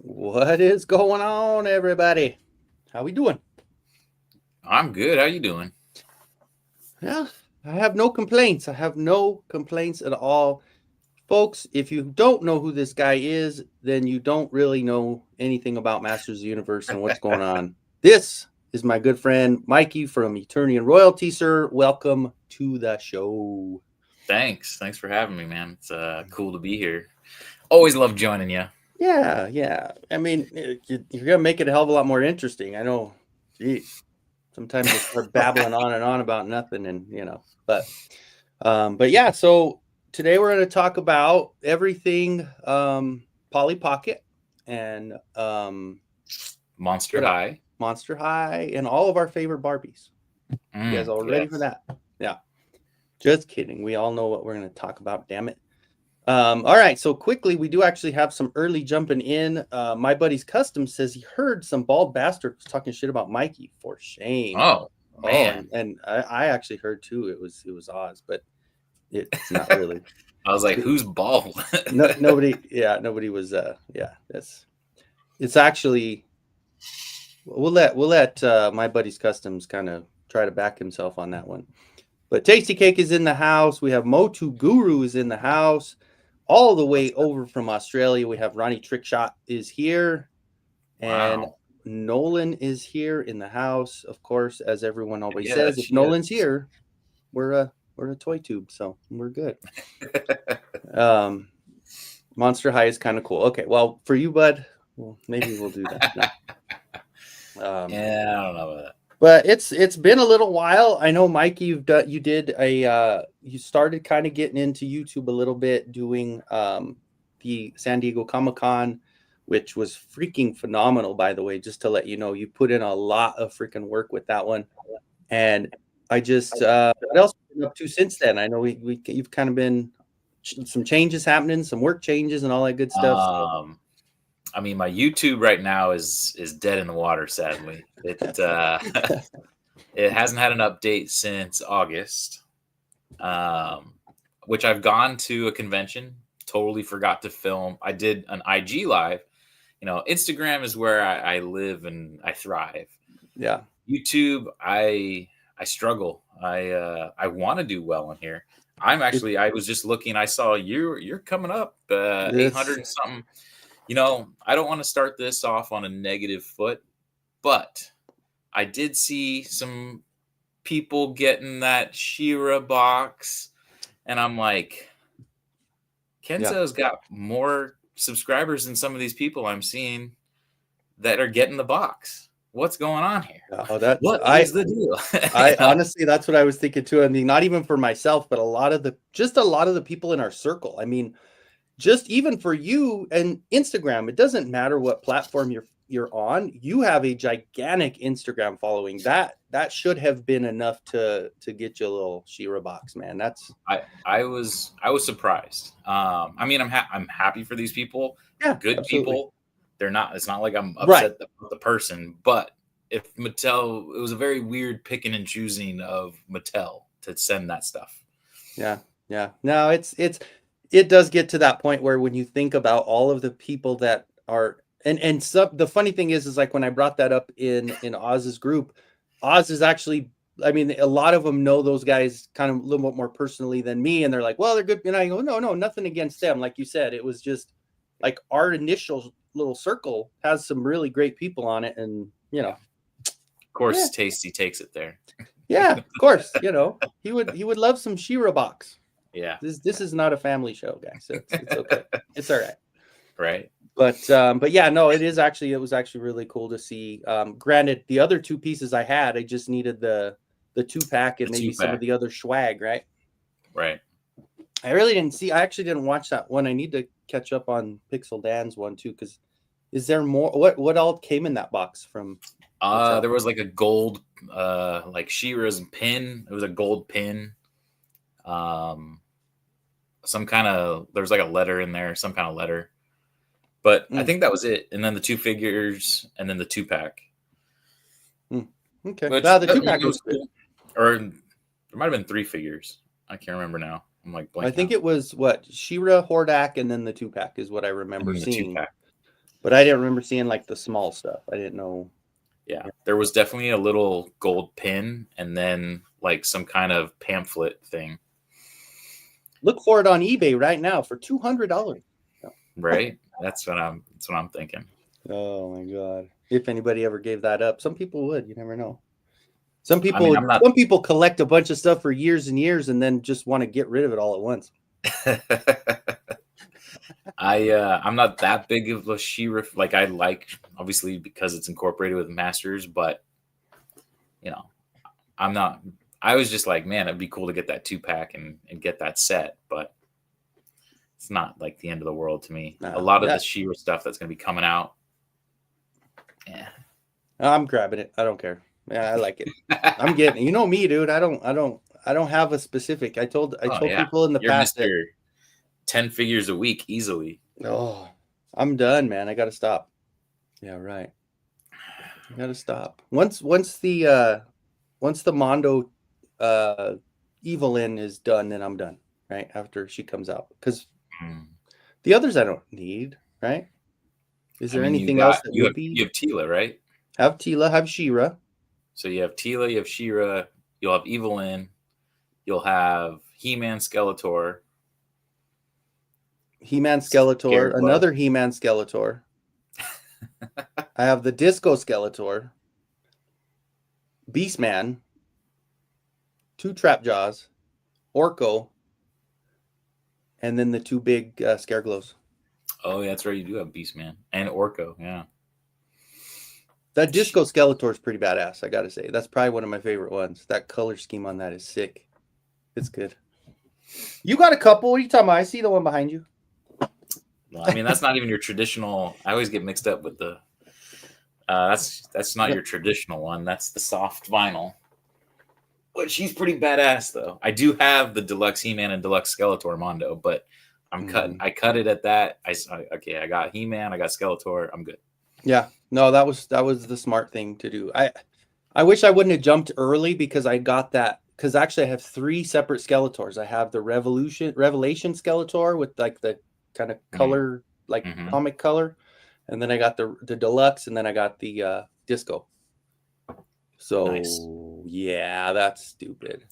What is going on, everybody? How we doing? I'm good. How you doing? Yeah, I have no complaints. I have no complaints at all. Folks, if you don't know who this guy is, then you don't really know anything about Masters of the Universe and what's going on. This is my good friend Mikey from Eternian Royalty, sir. Welcome to the show. Thanks for having me, man. It's cool to be here. Always love joining you. Yeah. I mean, you're gonna make it a hell of a lot more interesting. I know. Geez, sometimes I start babbling on and on about nothing, and but yeah. So today we're going to talk about everything Polly Pocket and Monster what else? High. Monster High and all of our favorite Barbies. You guys all ready for Yes. that? Yeah. Just kidding. We all know what we're going to talk about. Damn it. All right. So quickly, we do actually have some early jumping in. My buddy's custom says he heard some bald bastard talking shit about Mikey. For shame. Oh Oh, man. and I actually heard too. It was Oz, but it's not really. I was like, who's bald? No, nobody. Yeah, nobody was. Yeah, it's actually. We'll let my buddy's customs kind of try to back himself on that one. But Tasty Cake is in the house. We have Motu Guru is in the house, all the way over from Australia. We have Ronnie Trickshot is here, and Wow. Nolan is here in the house. Of course, as everyone always Yeah, says, if she Nolan's is. here, we're a toy tube, so we're good. Um, Monster High is kind of cool. Okay, well for you, bud, well maybe we'll do that. No. Yeah, I don't know about that. But it's been a little while. I know, Mikey, you did you started kind of getting into YouTube a little bit, doing the San Diego Comic-Con, which was freaking phenomenal, by the way. Just to let you know, you put in a lot of freaking work with that one, and I just what else have you been up to since then? I know you've kind of been some changes happening, some work changes, and all that good stuff. So Um, I mean, my YouTube right now is dead in the water. Sadly, it hasn't had an update since August. Um, which I've gone to a convention. Totally forgot to film. I did an IG live. Instagram is where I live and I thrive. yeah, YouTube, I struggle. I want to do well on here. it, I was just looking. I saw you're coming up 800 this and something. I don't want to start this off on a negative foot, but I did see some people getting that Shira box, and I'm like, yeah. Kenzo's got more subscribers than some of these people I'm seeing that are getting the box. What's going on here? Oh, that's What is the deal? I honestly, that's what I was thinking too. I mean, not even for myself, but a lot of the people in our circle. I mean, just even for you and Instagram, it doesn't matter what platform you're on. You have a gigantic Instagram following. That should have been enough to get you a little Shira box, man. That's I was surprised. I mean, I'm happy for these people, yeah, good absolutely. people. They're not. It's not like I'm Right. upset with the person, but if Mattel, it was a very weird picking and choosing of Mattel to send that stuff. Yeah. Yeah. No, it does get to that point where when you think about all of the people that are and some the funny thing is like when I brought that up in Oz's group, Oz is actually, I mean, a lot of them know those guys kind of a little bit more personally than me, and they're like, well, they're good. And I go, no, nothing against them. Like you said, it was just like our initial little circle has some really great people on it, and Yeah, of yeah, course, Tasty takes it there. yeah, of course, he would love some Shira box. Yeah, This is not a family show, guys. It's okay. It's all right. right. But yeah, no, it was actually really cool to see. Granted, the other two pieces I had, I just needed the 2-pack and The maybe two some of pack, the other swag, right? right? I actually didn't watch that one. I need to catch up on Pixel Dan's one too, because is there more? What all came in that box from Mattel? There was like a gold, like Shira's pin. It was a gold pin. Um, some kind of there's like a letter in there, some kind of letter. But I Mm, think that was it. And then the two figures, and then the 2-pack, mm. Okay, which well, the 2-pack it was was good. cool. Or there might have been 3 figures. I can't remember now. I'm like I blanking think out. it was what Shira, Hordak, and then the 2-pack is what I remember And then the two seeing. pack. But I didn't remember seeing like the small stuff. I didn't know. Yeah, there was definitely a little gold pin and then like some kind of pamphlet thing. Look for it on eBay right now for $200. Right? That's what I'm thinking. Oh my god! If anybody ever gave that up, some people would. You never know. I mean, I'm not Some people collect a bunch of stuff for years and years, and then just want to get rid of it all at once. I'm not that big of a She-Ra. Like I like obviously because it's incorporated with Masters, but you know, I'm not. I was just like, man, it'd be cool to get that 2-pack and get that set, but it's not like the end of the world to me. No, a lot of the She-Ra stuff that's going to be coming out. Yeah, I'm grabbing it. I don't care. Yeah, I like it. I'm getting it. You know me, dude. I don't have a specific. I told people in the You're past Mr. that 10 figures a week easily. oh, I'm done, man. I got to stop. Yeah, right. I got to stop. Once the Mondo Evelyn is done, then I'm done. Right after she comes out, because the others I don't need. Right? Is there anything else that you would be? You have Tila, right? Have Tila, have She-Ra. So you have Tila, you have She-Ra, you'll have Evelyn, you'll have He-Man, Skeletor, He-Man, Skeletor, Scarecrow. another He-Man, Skeletor. I have the Disco Skeletor, Beastman, 2 Trapjaws, Orko, and then the 2 big Scareglows. Oh, yeah, that's right. You do have Beastman and Orko. Yeah. That Disco Skeletor is pretty badass, I gotta say. That's probably one of my favorite ones. That color scheme on that is sick. It's good. You got a couple. What are you talking about? I see the one behind you. Well, I mean, that's not even your traditional. I always get mixed up with the. That's not your traditional one. That's the soft vinyl. But she's pretty badass, though. I do have the deluxe He-Man and deluxe Skeletor Mondo, but I'm cutting. I cut it at that. I got He-Man. I got Skeletor. I'm good. Yeah, no, that was the smart thing to do. I wish I wouldn't have jumped early because I got that. Because actually, I have 3 separate Skeletors. I have the Revelation Skeletor with like the kind of color, like comic color, and then I got the deluxe, and then I got the Disco. So nice. Yeah, that's stupid.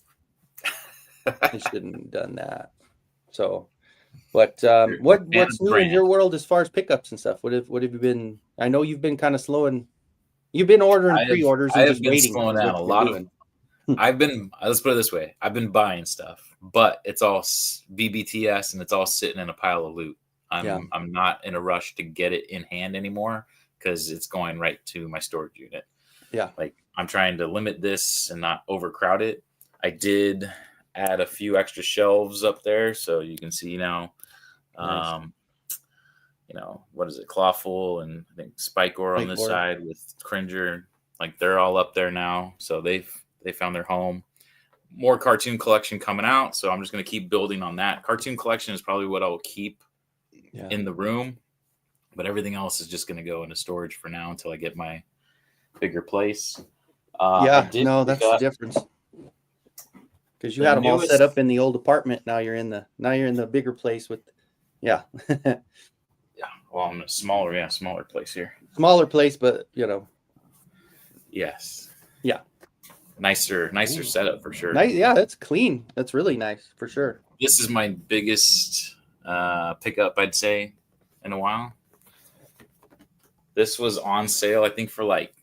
I shouldn't have done that. So, but what's new in your world as far as pickups and stuff? What have you been? I know you've been kind of slowing. You've been ordering pre-orders and just waiting. Slowing down a lot of. I've been. Let's put it this way: I've been buying stuff, but it's all BBTS and it's all sitting in a pile of loot. I'm not in a rush to get it in hand anymore because it's going right to my storage unit. Yeah, like I'm trying to limit this and not overcrowd it. I did add a few extra shelves up there, so you can see now. Nice. You know, what is it? Clawful and I think Spikor on this side with Cringer. Like they're all up there now, so they found their home. More cartoon collection coming out, so I'm just going to keep building on that. Cartoon collection is probably what I will keep in the room, but everything else is just going to go into storage for now until I get my bigger place. That's the difference. Because you had them all set up in the old apartment. Now you're in the bigger place with, yeah. Yeah. Well, I'm in a smaller place here. Smaller place, but you know. Yes. Yeah. Nicer setup for sure. Nice, yeah, that's clean. That's really nice for sure. This is my biggest pickup, I'd say, in a while. This was on sale, I think, for like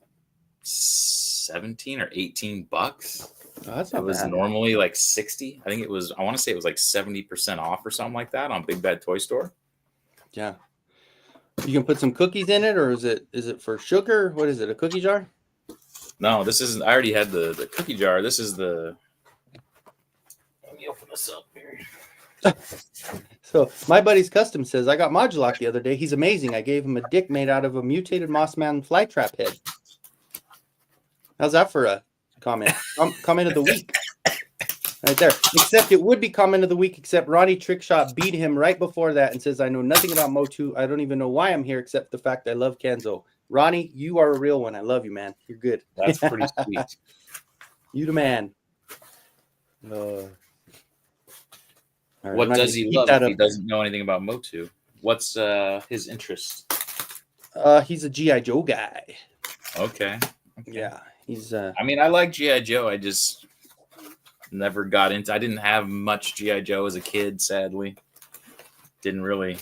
$17 or $18. Oh, that's not it was bad. Normally like 60. I think it was. I want to say it was like 70% off or something like that on Big Bad Toy Store. Yeah. You can put some cookies in it, or is it for sugar? What is it? A cookie jar? No, this isn't. I already had the cookie jar. This is the. Let me open this up here. So my buddy's custom says I got Modulok the other day. He's amazing. I gave him a dick made out of a mutated Mossman flytrap head. How's that for a comment? Comment of the week. Right there. Except it would be comment of the week, except Ronnie Trickshot beat him right before that and says, I know nothing about Motu. I don't even know why I'm here except the fact I love Kenzo. Ronnie, you are a real one. I love you, man. You're good. That's pretty sweet. You the man. What does he love if he doesn't know anything about Motu? What's his interest? He's a GI Joe guy. Okay. Yeah, he's. I mean, I like GI Joe. I just never got into. I didn't have much GI Joe as a kid. Sadly, didn't really.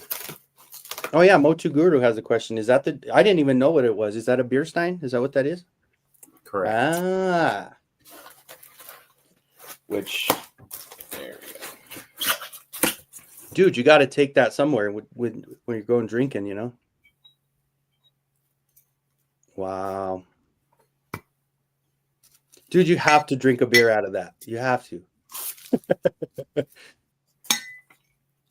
Oh yeah, Motu Guru has a question. Is that the? I didn't even know what it was. Is that a beer stein? Is that what that is? Correct. Ah. Which. There we go. Dude, you got to take that somewhere when you're going drinking. You know. Wow. Dude, you have to drink a beer out of that. You have to.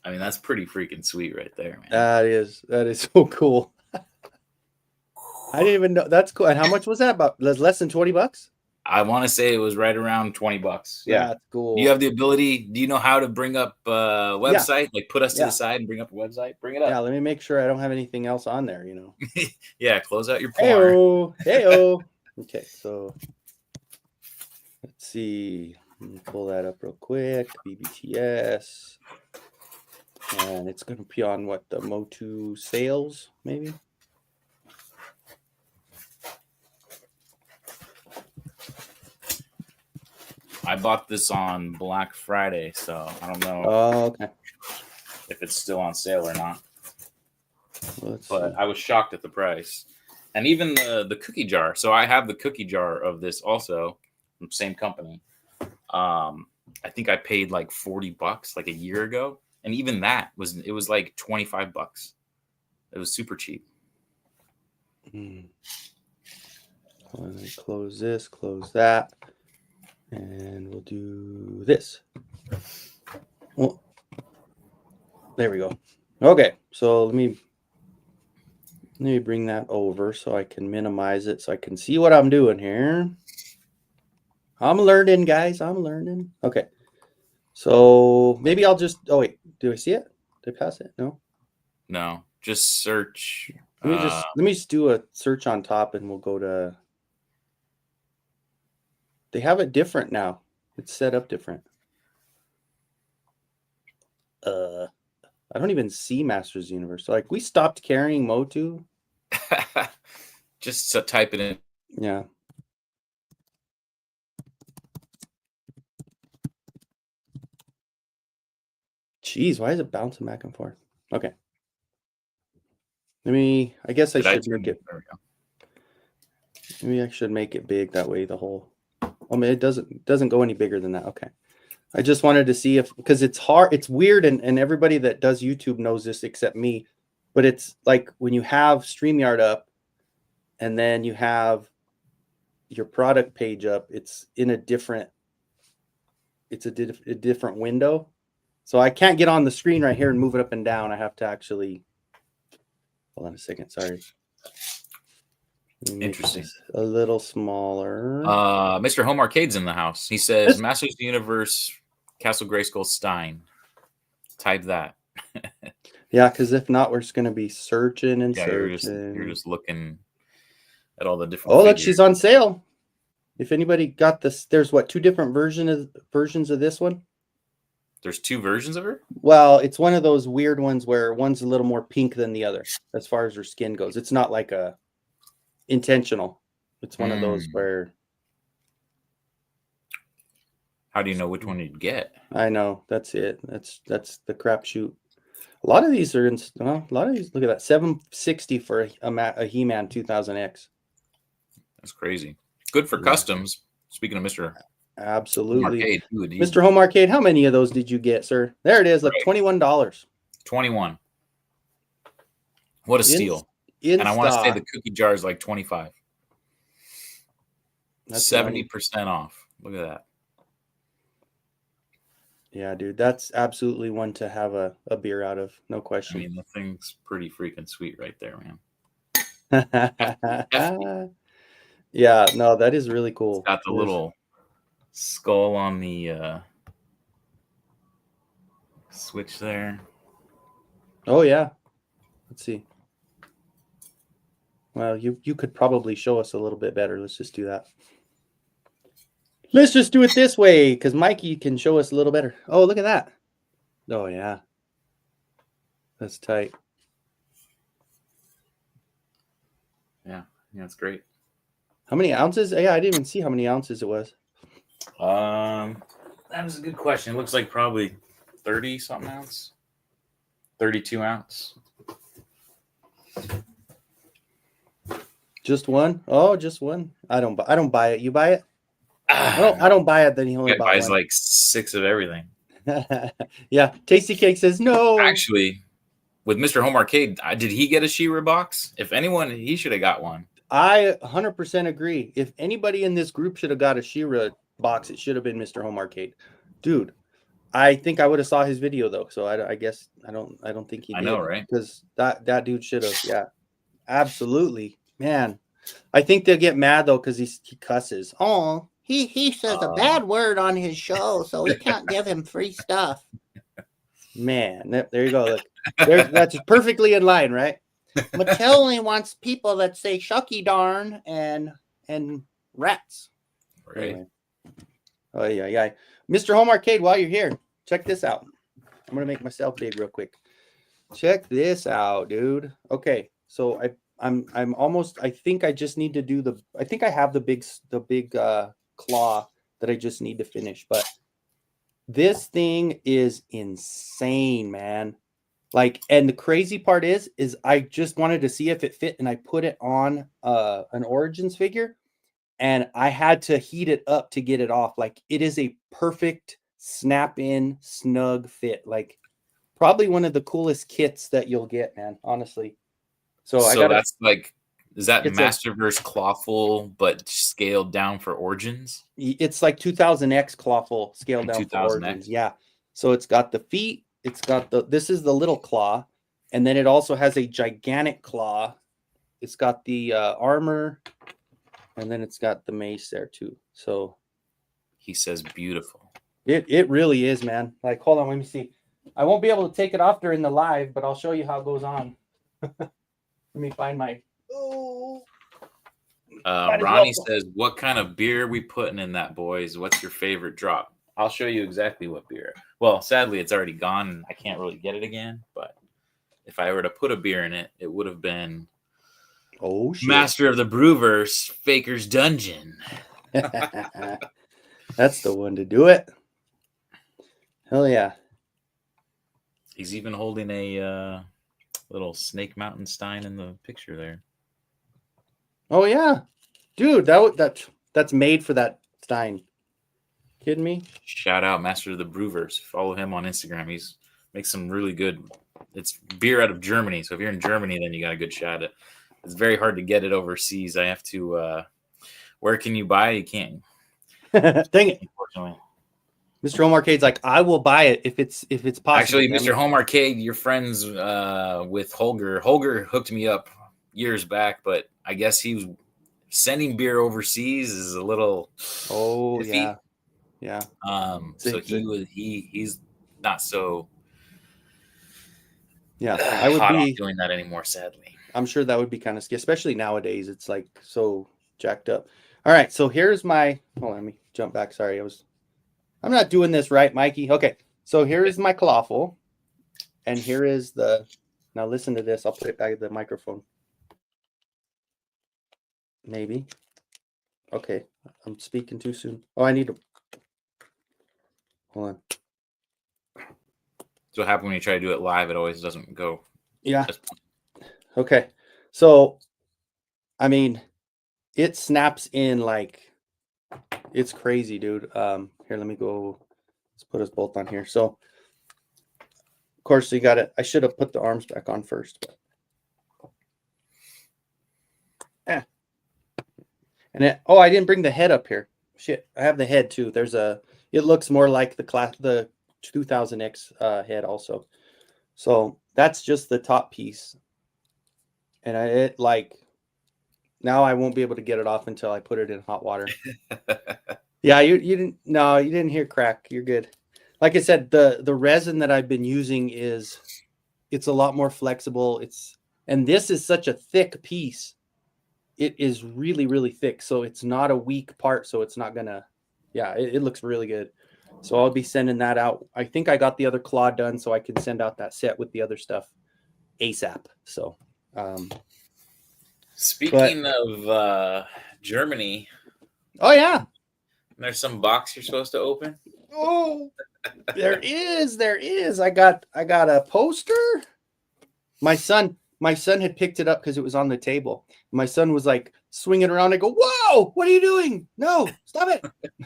I mean, that's pretty freaking sweet right there, man. That is so cool. I didn't even know. That's cool. And how much was that? About less than $20? I want to say it was right around $20. Yeah, that's cool. Do you have the ability? Do you know how to bring up a website? Yeah. Like put us to the side and bring up a website. Bring it up. Yeah, let me make sure I don't have anything else on there. You know. Yeah, close out your porn. Heyo. Okay, so let's see. Let me pull that up real quick. BBTS, and it's going to be on what, the Motu sales maybe. I bought this on Black Friday, so I don't know. Oh, okay. If it's still on sale or not. But see. I was shocked at the price. And even the cookie jar. So I have the cookie jar of this also from same company. I think I paid like $40 like a year ago. And even that was like $25. It was super cheap. Close this, close that. And we'll do this. Well, there we go. Okay, so let me bring that over so I can minimize it so I can see what I'm doing here. I'm learning, guys. I'm learning. Okay, so maybe I'll just. Oh wait, do I see it? Did I pass it? No, just search. Let me just do a search on top, and we'll go to. They have it different now. It's set up different. I don't even see Masters Universe. So, like, we stopped carrying Motu. Just type it in. Yeah. Jeez, why is it bouncing back and forth? Okay. I guess I should make it. There we go. Maybe I should make it big. That way the whole. I mean, it doesn't go any bigger than that. Okay. I just wanted to see because it's hard. It's weird. And everybody that does YouTube knows this except me. But it's like when you have StreamYard up and then you have your product page up, it's in a different. It's a different window. So I can't get on the screen right here and move it up and down. I have to actually. Hold on a second. Sorry. Interesting. A little smaller. Mr. Home Arcade's in the house. He says, Masters of the Universe, Castle Grayskull Stein. Type that. Yeah, because if not, we're just going to be searching and searching. You're just looking at all the different figures. Look, she's on sale. If anybody got this, there's what, 2 different versions of this one? There's 2 versions of her? Well, it's one of those weird ones where one's a little more pink than the other as far as her skin goes. It's not like a intentional. It's one of those where. How do you know which one you'd get? I know. That's it. That's the crapshoot. A lot of these are in. Well, a lot of these. Look at that. $760 for a He-Man 2000X. That's crazy. Good for customs. Speaking of Mr. Absolutely. Home Arcade, Mr. Home Arcade, how many of those did you get, sir? There it is. Look, $21. 21. What a steal. And I want to say the cookie jar is like 25. That's 70% off. Look at that. Yeah, dude, that's absolutely one to have a beer out of, no question. I mean, the thing's pretty freaking sweet right there, man. Yeah, no, that is really cool. It's got the little skull on the switch there. Oh, yeah. Let's see. Well, you could probably show us a little bit better. Let's just do that. Let's just do it this way because Mikey can show us a little better. Oh, look at that. Oh, yeah. That's tight. Yeah, it's great. How many ounces? Yeah, I didn't even see how many ounces it was. That was a good question. It looks like probably 30 something ounce, 32 ounce. Just one? Oh, just one. I don't buy it. You buy it? I don't buy it. Then he only Guy bought buys one. like 6 of everything. Yeah, Tasty Cake says no. Actually, with Mr. Home Arcade, did he get a She-Ra box? If anyone, he should have got one. I 100% agree. If anybody in this group should have got a She-Ra box, it should have been Mr. Home Arcade. Dude, I think I would have saw his video though, so I guess I don't think he did. I know, right? Because that dude should have. Yeah, absolutely, man. I think they'll get mad though because he cusses. Oh, he says a bad word on his show, so we can't give him free stuff. Man, there you go. Look, that's perfectly in line, right? Mattel only wants people that say "shucky darn" and rats. Right. Anyway. Oh yeah. Mr. Home Arcade, while you're here, check this out. I'm gonna make myself big real quick. Check this out, dude. Okay, so I'm almost. I think I just need to do the. I think I have the big claw that I just need to finish, but this thing is insane, man. Like, and the crazy part is I just wanted to see if it fit, and I put it on an Origins figure, and I had to heat it up to get it off. Like, it is a perfect snap-in, snug fit. Like, probably one of the coolest kits that you'll get, man. Honestly. So that's like, is that Masterverse Clawful but scaled down for Origins? It's like 2000X Clawful scaled down for Origins. Yeah. So it's got the feet. It's got this is the little claw, and then it also has a gigantic claw. It's got the armor, and then it's got the mace there too. So he says beautiful. It really is, man. Like, hold on, let me see. I won't be able to take it off during the live, but I'll show you how it goes on. Let me find my. Ronnie says, "What kind of beer are we putting in that, boys? What's your favorite drop?" I'll show you exactly what beer. Well, sadly, it's already gone, and I can't really get it again. But if I were to put a beer in it, it would have been Master of the Brewverse, Faker's Dungeon. That's the one to do it. Hell yeah. He's even holding a little Snake Mountain Stein in the picture there. Oh yeah, dude, that's made for that Stein. Kidding me? Shout out Master of the Brewverse. Follow him on Instagram. He's makes some really good. It's beer out of Germany. So if you're in Germany, then you got a good shot at it. It's very hard to get it overseas. I have to. Where can you buy? You can't. Dang it! Unfortunately, Mr. Home Arcade's like, I will buy it if it's possible. Actually, Mr. Home Arcade, you're friends with Holger. Holger hooked me up years back, but I guess he was sending beer overseas is a little iffy. Yeah. So he's not so I would be doing that anymore, sadly. I'm sure that would be kind of scary, especially nowadays. It's like so jacked up. All right, so here's my hold on, let me jump back. Sorry, I'm not doing this right, Mikey. Okay, so here is my clawful, and here is now listen to this. I'll put it back at the microphone. Maybe. Okay, I'm speaking too soon. Oh, I need to. Hold on. So what happens when you try to do it live? It always doesn't go. Yeah. Okay. So, I mean, it snaps in like it's crazy, dude. Here, let me go. Let's put us both on here. So, of course, you got it. I should have put the arms back on first. But... And I didn't bring the head up here. Shit, I have the head too. It looks more like the 2000X head also. So that's just the top piece. And now I won't be able to get it off until I put it in hot water. Yeah, you didn't hear crack. You're good. Like I said, the resin that I've been using it's a lot more flexible. And this is such a thick piece. It is really, really thick. So it's not a weak part. So it's not gonna, it looks really good. So I'll be sending that out. I think I got the other claw done so I can send out that set with the other stuff ASAP. So Speaking of Germany, Oh yeah. there's some box you're supposed to open. Oh, there is. I got a poster. My son had picked it up because it was on the table. My son was like swinging around. I go, "Whoa, what are you doing? No, stop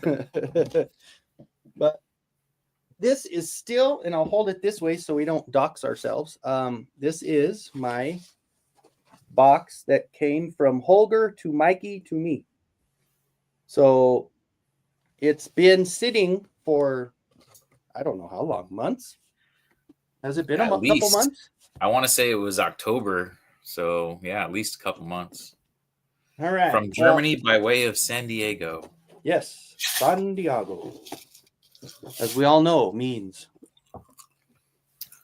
it!" But this is still, and I'll hold it this way so we don't dox ourselves. This is my box that came from Holger to Mikey to me. So it's been sitting for, I don't know how long, months. Has it been couple months? I want to say it was October. So yeah, at least a couple months. All right. From Germany by way of San Diego. Yes, San Diego. As we all know, means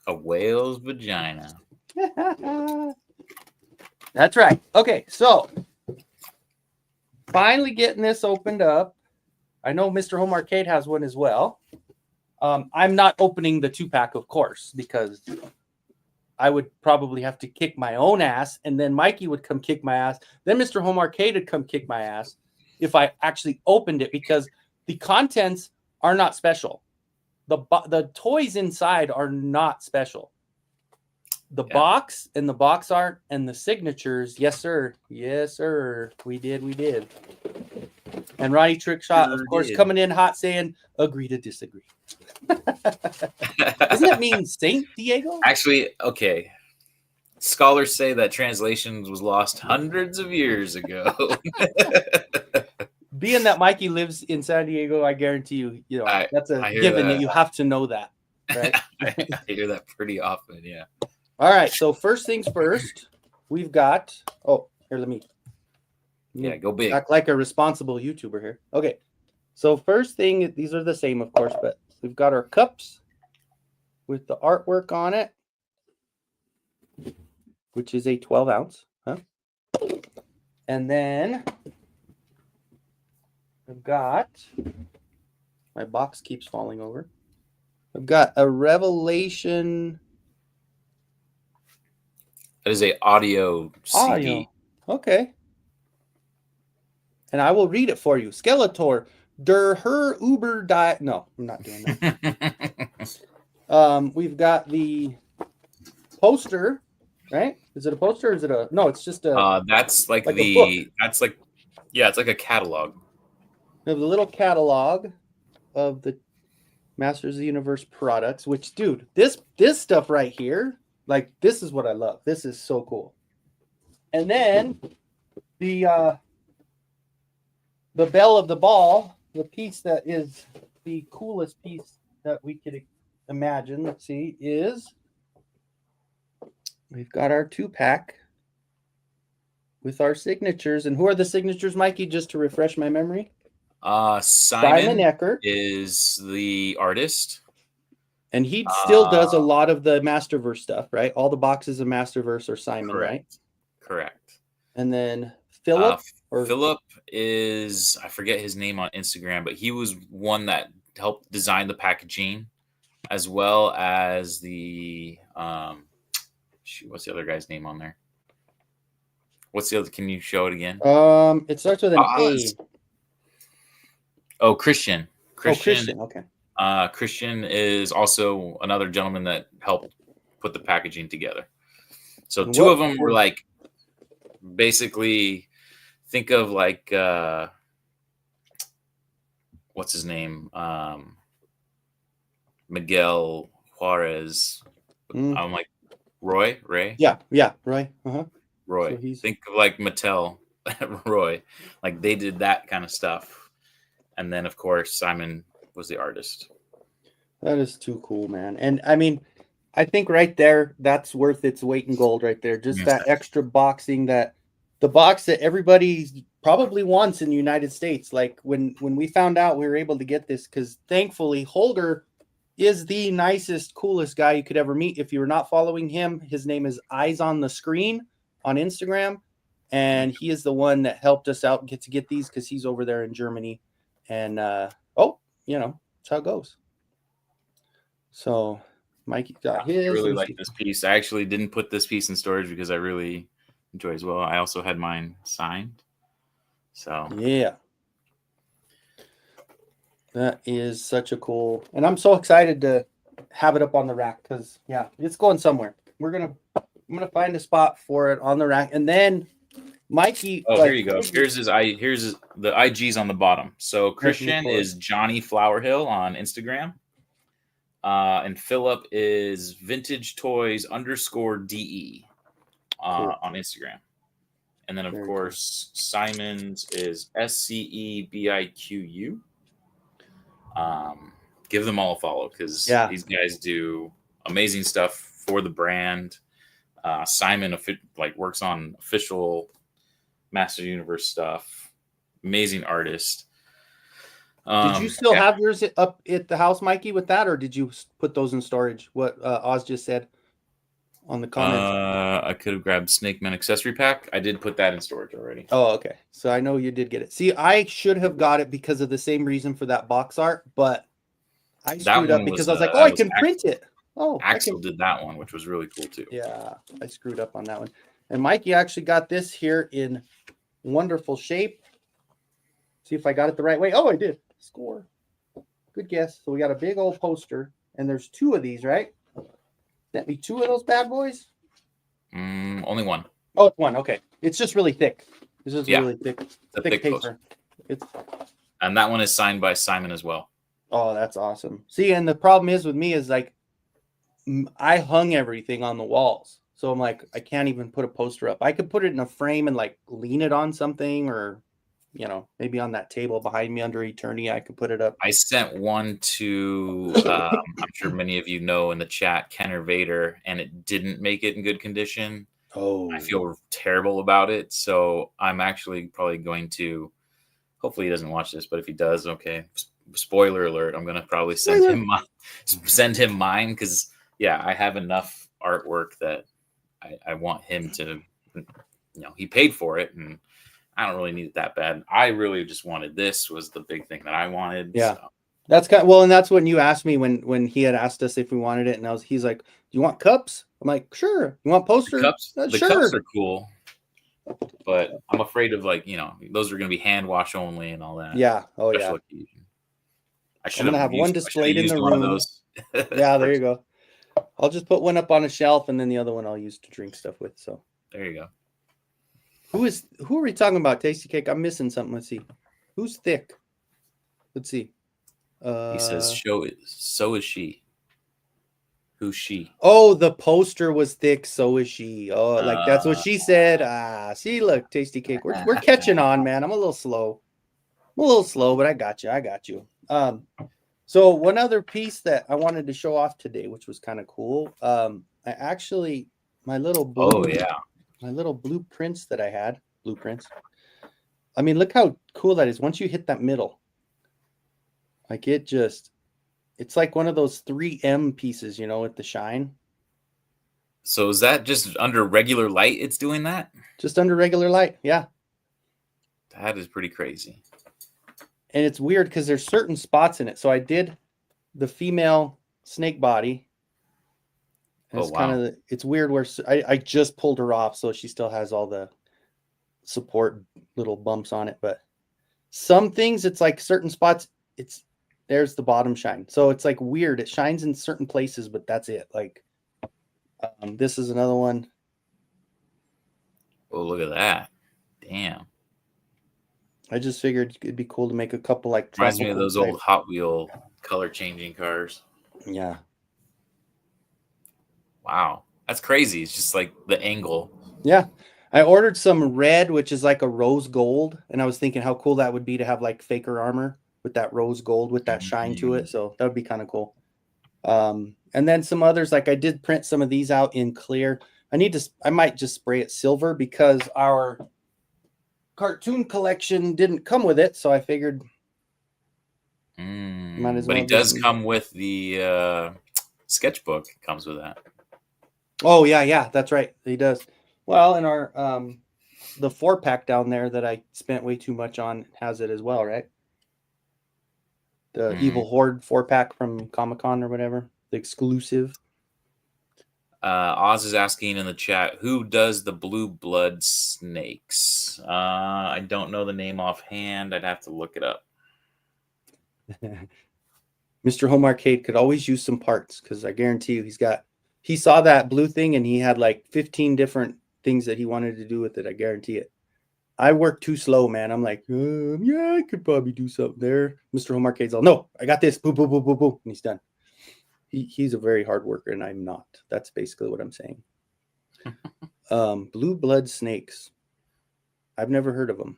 a whale's vagina. That's right. Okay, so finally getting this opened up. I know Mr. Home Arcade has one as well. I'm not opening the 2-pack, of course, because I would probably have to kick my own ass, and then Mikey would come kick my ass. Then Mr. Home Arcade would come kick my ass if I actually opened it, because the contents are not special. The toys inside are not special. The box and the box art and the signatures, yes sir, we did. And Ronnie Trickshot, of course, coming in hot saying, agree to disagree. Doesn't that mean Saint Diego? Actually, okay. Scholars say that translations was lost hundreds of years ago. Being that Mikey lives in San Diego, I guarantee you, that's a given that you have to know that, right? I hear that pretty often, yeah. All right, so first things first, we've got, here, let me go big. Act like a responsible YouTuber here. Okay, so first thing, these are the same, of course, but we've got our cups with the artwork on it, which is a 12-ounce, and then I've got, my box keeps falling over. I've got a Revelation. That is a audio CD. Okay. And I will read it for you. Skeletor, der Her Uber die. No, I'm not doing that. We've got the poster, right? Is it a poster or is it a, no, it's just a, that's like it's like a catalog. We have the little catalog of the Masters of the Universe products, which, dude, this stuff right here, like, this is what I love. This is so cool. And then the bell of the ball, the piece that is the coolest piece that we could imagine, let's see, is we've got our 2-pack with our signatures. And who are the signatures, Mikey, just to refresh my memory? Simon Eckert is the artist. And he still does a lot of the Masterverse stuff, right? All the boxes of Masterverse are Simon, right? Correct. And then Philip? Philip is, I forget his name on Instagram, but he was one that helped design the packaging, as well as the, what's the other guy's name on there? What's the other, can you show it again? It starts with an A. Oh, Christian. Christian, okay. Christian is also another gentleman that helped put the packaging together. So two of them were like, basically, think of like, what's his name? Miguel Juarez. I'm like, Ray? Yeah, Roy. Roy. So think of like Mattel, Roy. Like they did that kind of stuff. And then, of course, Simon was the artist. That is too cool, man. And I mean, I think right there, that's worth its weight in gold right there. Just that extra boxing, that the box that everybody probably wants in the United States. Like when we found out we were able to get this, because thankfully Holger is the nicest, coolest guy you could ever meet. If you're not following him, his name is Eyes on the Screen on Instagram. And he is the one that helped us out to get these, because he's over there in Germany. And, that's how it goes. So Mikey got his. I really like this piece. I actually didn't put this piece in storage because I really enjoy as well. I also had mine signed. So Yeah. That is such a cool, and I'm so excited to have it up on the rack because yeah, it's going somewhere. I'm gonna find a spot for it on the rack, and then Mikey, oh, here like, you go. Here's the IGs on the bottom. So Christian for it. is Johnny Flowerhill on Instagram. And Philip is vintage toys _DE Cool. on Instagram. And then, of Very course, Simon's is SCEBIQU. Give them all a follow because Yeah. these guys do amazing stuff for the brand. Simon works on official Master Universe stuff. Amazing artist. Did you still have yours up at the house, Mikey, with that, or did you put those in storage? What Oz just said on the comments. I could have grabbed Snake Man accessory pack. I did put that in storage already. Oh, okay. So I know you did get it. See, I should have got it because of the same reason for that box art, but I screwed up because I was like, oh, I can print it. Oh, Axel did that one, which was really cool too. Yeah, I screwed up on that one. And Mikey actually got this here in wonderful shape. See if I got it the right way. Oh, I did. Score. Good guess. So we got a big old poster, and there's 2 of these, right? Sent me 2 of those bad boys. Only one. Oh, it's one. Okay, it's just really thick. This is really thick. Thick paper. And that one is signed by Simon as well. Oh, that's awesome. See, and the problem is with me is like I hung everything on the walls, so I'm like I can't even put a poster up. I could put it in a frame and like lean it on something, or maybe on that table behind me under Eternian, I could put it up. I sent one to, I'm sure many of you know in the chat, Kenner Vader, and it didn't make it in good condition. Oh, I feel terrible about it. So I'm actually probably going to, hopefully he doesn't watch this, but if he does, okay. Spoiler alert. I'm going to probably send him mine. Cause yeah, I have enough artwork that I want him to, he paid for it and I don't really need it that bad. I really just wanted this was the big thing that I wanted. Yeah. So. That's kind of, well, and that's when you asked me when he had asked us if we wanted it, and he's like, "Do you want cups?" I'm like, "Sure." You want posters? The cups are cool, but I'm afraid of those are going to be hand wash only and all that. Yeah. Oh yeah. I'm gonna have one displayed in the room. Yeah, there you go. I'll just put one up on a shelf, and then the other one I'll use to drink stuff with. So there you go. Who are we talking about? Tasty Cake. I'm missing something. Let's see. Who's thick? Let's see. He says, so is she. Who's she? Oh, the poster was thick. So is she. Oh, like that's what she said. See, look, Tasty Cake. We're catching on, man. I'm a little slow, but I got you. So one other piece that I wanted to show off today, which was kind of cool. My little blueprints that I had. Blueprints. I mean, look how cool that is. Once you hit that middle, like it's like one of those 3M pieces, with the shine. So is that just under regular light? It's doing that? Just under regular light. Yeah. That is pretty crazy. And it's weird because there's certain spots in it. So I did the female snake body. And it's weird where I just pulled her off, so she still has all the support little bumps on it. But some things, it's like certain spots, there's the bottom shine. So it's like weird. It shines in certain places, but that's it. Like this is another one. Oh, look at that. Damn. I just figured it'd be cool to make a couple like reminds me of those old Hot Wheel color changing cars. Yeah. Wow. That's crazy. It's just like the angle. Yeah. I ordered some red, which is like a rose gold. And I was thinking how cool that would be to have like faker armor with that rose gold with that shine to it. So that would be kind of cool. And then some others, like I did print some of these out in clear. I might just spray it silver because our cartoon collection didn't come with it. So I figured might as well. But he does come with the sketchbook. It comes with that. Oh yeah, that's right. He does. Well, and our the 4-pack down there that I spent way too much on has it as well, right? The Evil Horde 4-pack from Comic-Con or whatever, the exclusive. Oz is asking in the chat, who does the blue blood snakes? I don't know the name offhand. I'd have to look it up. Mr. Home Arcade could always use some parts because I guarantee you he saw that blue thing and he had like 15 different things that he wanted to do with it. I guarantee it. I work too slow, man. I'm like, yeah, I could probably do something there. Mr. Home Arcade's all, no, I got this. Boom, boom, boom, boom, boom. And he's done. He's a very hard worker and I'm not. That's basically what I'm saying. Blue blood snakes. I've never heard of them.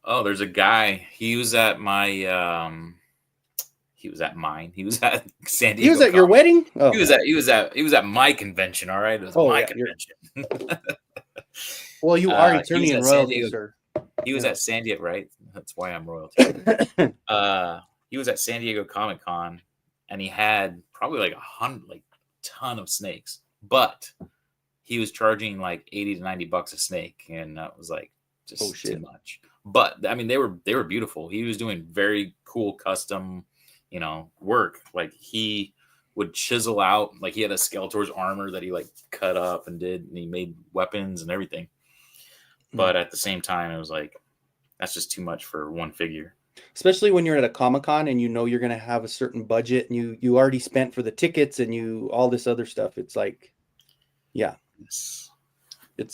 Oh, there's a guy. He was at my he was at San Diego. He was at your wedding? Oh, he was at my convention, all right? It was my convention. Well, you are Eternian royalty, sir. He was at San Diego, right? That's why I'm royalty. He was at San Diego Comic-Con and he had probably like a ton of snakes, but he was charging like $80 to $90 a snake, and that was like just too much. But I mean, they were beautiful. He was doing very cool custom, work. Like he would chisel out, like he had a Skeletor's armor that he like cut up and he made weapons and everything. But at the same time, it was like, that's just too much for one figure. Especially when you're at a Comic-Con and you're going to have a certain budget and you already spent for the tickets and all this other stuff. It's like, yeah,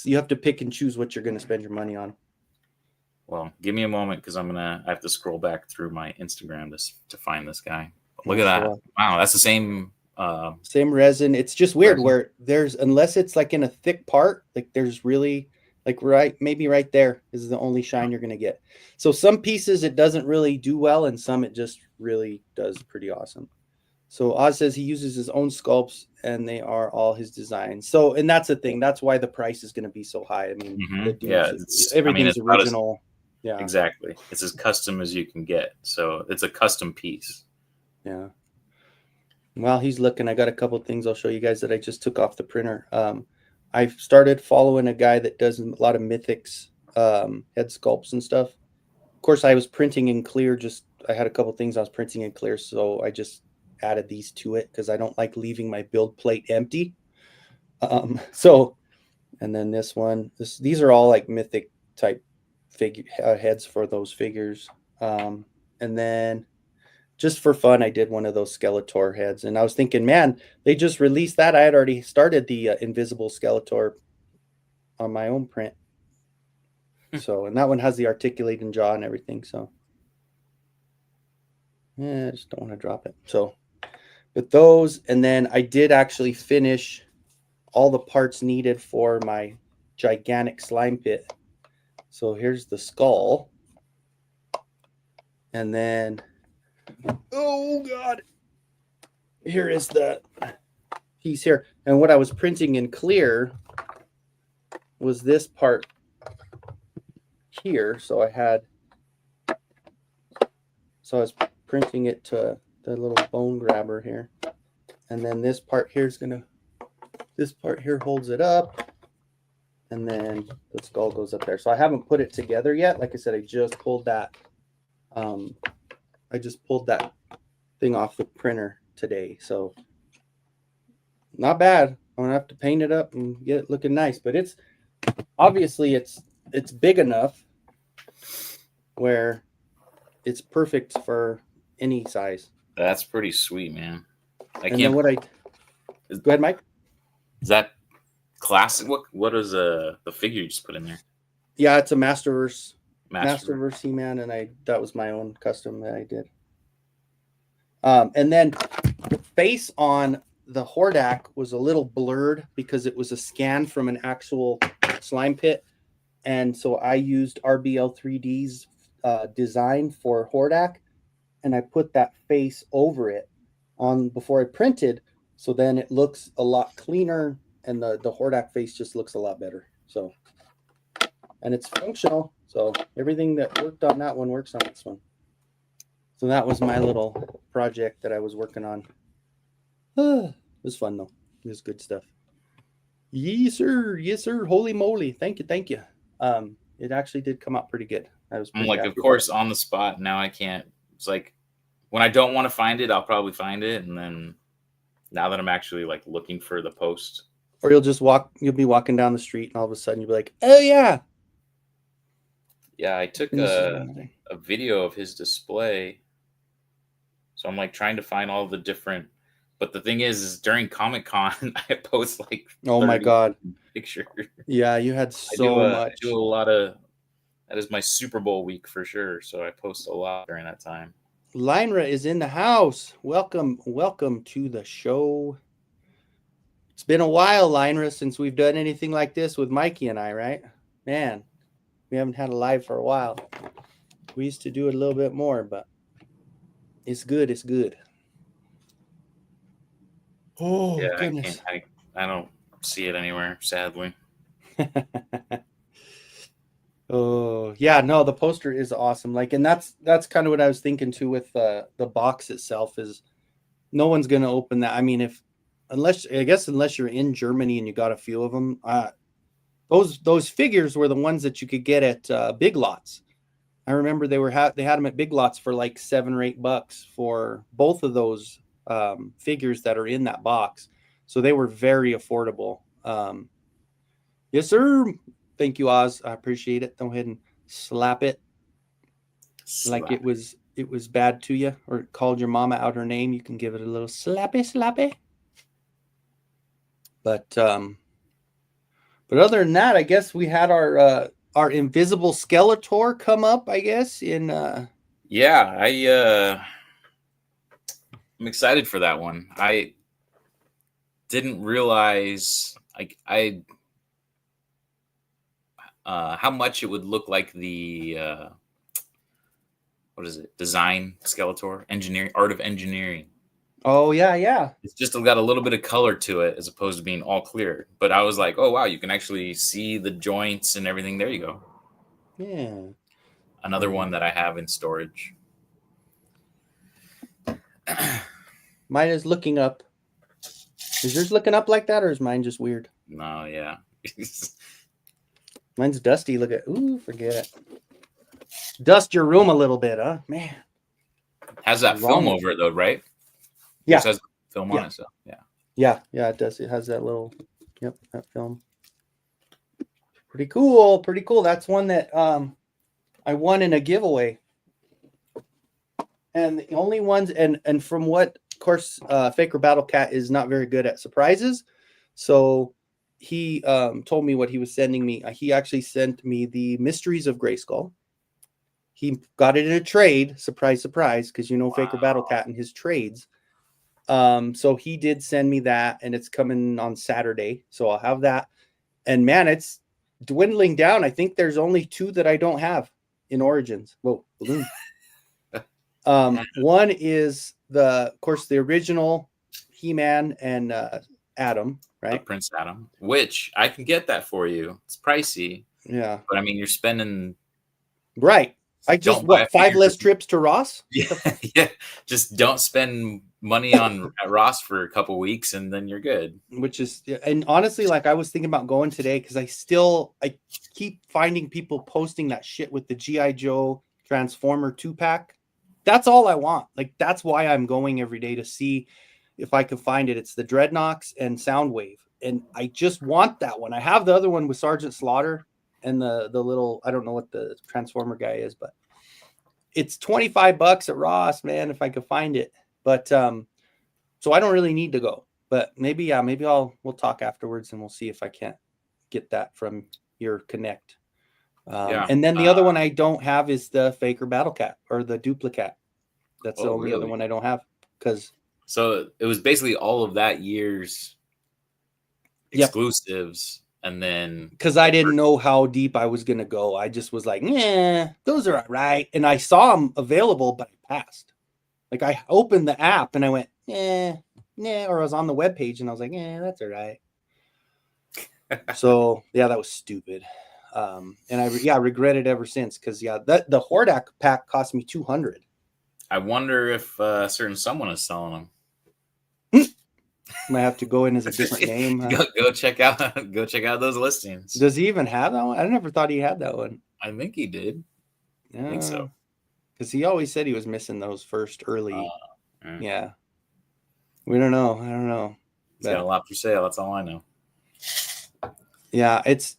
you have to pick and choose what you're going to spend your money on. Well, give me a moment because I have to scroll back through my Instagram to find this guy. Look at that! Wow, that's the same resin. It's just weird where unless it's like in a thick part, like there's really like maybe right there is the only shine you're gonna get. So some pieces it doesn't really do well, and some it just really does pretty awesome. So Oz says he uses his own sculpts and they are all his designs. So, and that's the thing. That's why the price is going to be so high. I mean, everything's original. Yeah, exactly. It's as custom as you can get. So it's a custom piece. Yeah. While he's looking, I got a couple of things I'll show you guys that I just took off the printer. I've started following a guy that does a lot of Mythics head sculpts and stuff. Of course, I was printing in clear. I had a couple of things I was printing in clear, so I just added these to it because I don't like leaving my build plate empty. And then this one, these are all like Mythic type figure heads for those figures. And then just for fun, I did one of those Skeletor heads, and I was thinking, man, they just released that. I had already started the invisible Skeletor on my own print. So, and that one has the articulating jaw and everything. So, yeah, I just don't want to drop it. So, but those, and then I did actually finish all the parts needed for my gigantic slime pit. So here's the skull. And then, oh God, here is the piece here. And what I was printing in clear was this part here. So I was printing it to the little bone grabber here. And then this part here holds it up. And then the skull goes up there. So I haven't put it together yet. Like I said, I just pulled that thing off the printer today. So not bad. I'm gonna have to paint it up and get it looking nice. But it's obviously it's big enough where it's perfect for any size. That's pretty sweet, man. Go ahead, Mike. Is that classic? What is the figure you just put in there? Yeah, it's a Masterverse He-Man, and that was my own custom that I did. And then the face on the Hordak was a little blurred because it was a scan from an actual slime pit, and so I used RBL 3D's design for Hordak, and I put that face over it before I printed, so then it looks a lot cleaner. And the Hordak face just looks a lot better. So, and it's functional. So everything that worked on that one works on this one. So that was my little project that I was working on. It was fun though. It was good stuff. Yes, sir. Yes, sir. Holy moly. Thank you. It actually did come out pretty good. I'm like, of course, on the spot. Now I can't. It's like when I don't want to find it, I'll probably find it, and then now that I'm actually like looking for the post. Or you'll be walking down the street and all of a sudden you'll be like, oh yeah. Yeah, I took a video of his display. So I'm like trying to find all the different. But the thing is during Comic Con, I post like Oh my 30 God. pictures. Yeah, you had so much. I do a lot of. That is my Super Bowl week for sure. So I post a lot during that time. Lynra is in the house. Welcome to the show. It's been a while, Lynra, since we've done anything like this with Mikey and I, right? Man, we haven't had a live for a while. We used to do it a little bit more, but it's good. It's good. Oh, Yeah, goodness. I don't see it anywhere, sadly. Oh, yeah, no, the poster is awesome. Like, and that's kind of what I was thinking too with the box itself is no one's going to open that. I mean, unless you're in Germany and you got a few of them, those figures were the ones that you could get at Big Lots. I remember they had them at Big Lots for like $7 or $8 for both of those figures that are in that box. So they were very affordable. Yes, sir. Thank you, Oz. I appreciate it. Go ahead and slap it like it was bad to you, or called your mama out her name. You can give it a little slappy. But other than that, I guess we had our invisible Skeletor come up. I guess in Yeah, I'm excited for that one. I didn't realize how much it would look like the what is it? Design Skeletor, art of engineering. Oh yeah. It's just got a little bit of color to it as opposed to being all clear. But I was like, oh wow, you can actually see the joints and everything. There you go. Yeah. Another one that I have in storage. Mine is looking up. Is yours looking up like that, or is mine just weird? No, yeah. Mine's dusty. Look at forget it. Dust your room a little bit, huh? Man. Has that film over it though, right? Yeah. It has film on it, so yeah, it does. It has that little that film. Pretty cool. That's one that I won in a giveaway. And the only ones and from what, of course, Faker Battle Cat is not very good at surprises. So he told me what he was sending me. He actually sent me the Mysteries of Grayskull. He got it in a trade, surprise, because Faker Battle Cat and his trades. So he did send me that, and it's coming on Saturday. So I'll have that. And man, it's dwindling down. I think there's only 2 that I don't have in Origins. Whoa, balloon. One is of course, the original He-Man and Adam, right? Prince Adam, which I can get that for you. It's pricey. Yeah. But I mean, you're spending. Right. I just, 5 less trips to Ross? Yeah. Just don't spend money on at Ross for a couple weeks and then you're good. Which is, and honestly, like I was thinking about going today because I keep finding people posting that shit with the G.I. Joe Transformer 2-pack. That's all I want. Like, that's why I'm going every day to see if I can find it. It's the Dreadnoks and Soundwave. And I just want that one. I have the other one with Sergeant Slaughter and the little, I don't know what the Transformer guy is, but it's $25 at Ross, man, if I could find it. But so I don't really need to go. But maybe we'll talk afterwards and we'll see if I can't get that from your Connect. And then the other one I don't have is the Faker Battle Cat or the Duplicate. That's the only other one I don't have. So it was basically all of that year's exclusives. And then because I didn't know how deep I was going to go. I just was like, yeah, those are all right. And I saw them available, but I passed. Like I opened the app and I went, or I was on the webpage and I was like, that's all right. So yeah, that was stupid. And I regret it ever since because the Hordak pack cost me $200. I wonder if certain someone is selling them. Might have to go in as a different name. Huh? Go check out those listings. Does he even have that one? I never thought he had that one. I think he did. I think so. Because he always said he was missing those first early. Yeah. We don't know. I don't know. It's got a lot for sale. That's all I know. Yeah, it's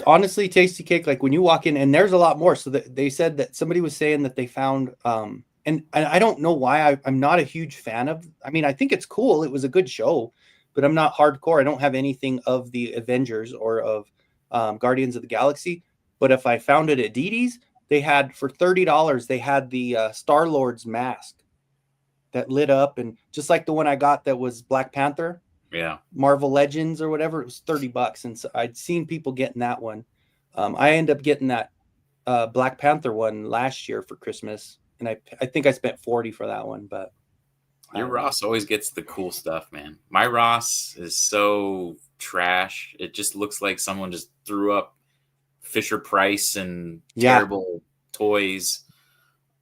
honestly tasty cake. Like when you walk in, and there's a lot more. So they said that somebody was saying that they found, and I don't know why I'm not a huge fan of. I mean, I think it's cool. It was a good show, but I'm not hardcore. I don't have anything of the Avengers or of Guardians of the Galaxy. But if I found it at Didi's, they had for $30, they had the Star-Lord's mask that lit up, and just like the one I got that was Black Panther. Yeah. Marvel Legends or whatever. It was $30, and so I'd seen people getting that one. I ended up getting that Black Panther one last year for Christmas, and I think I spent $40 for that one. But your Ross always gets the cool stuff, man. My Ross is so trash. It just looks like someone just threw up Fisher Price and terrible toys,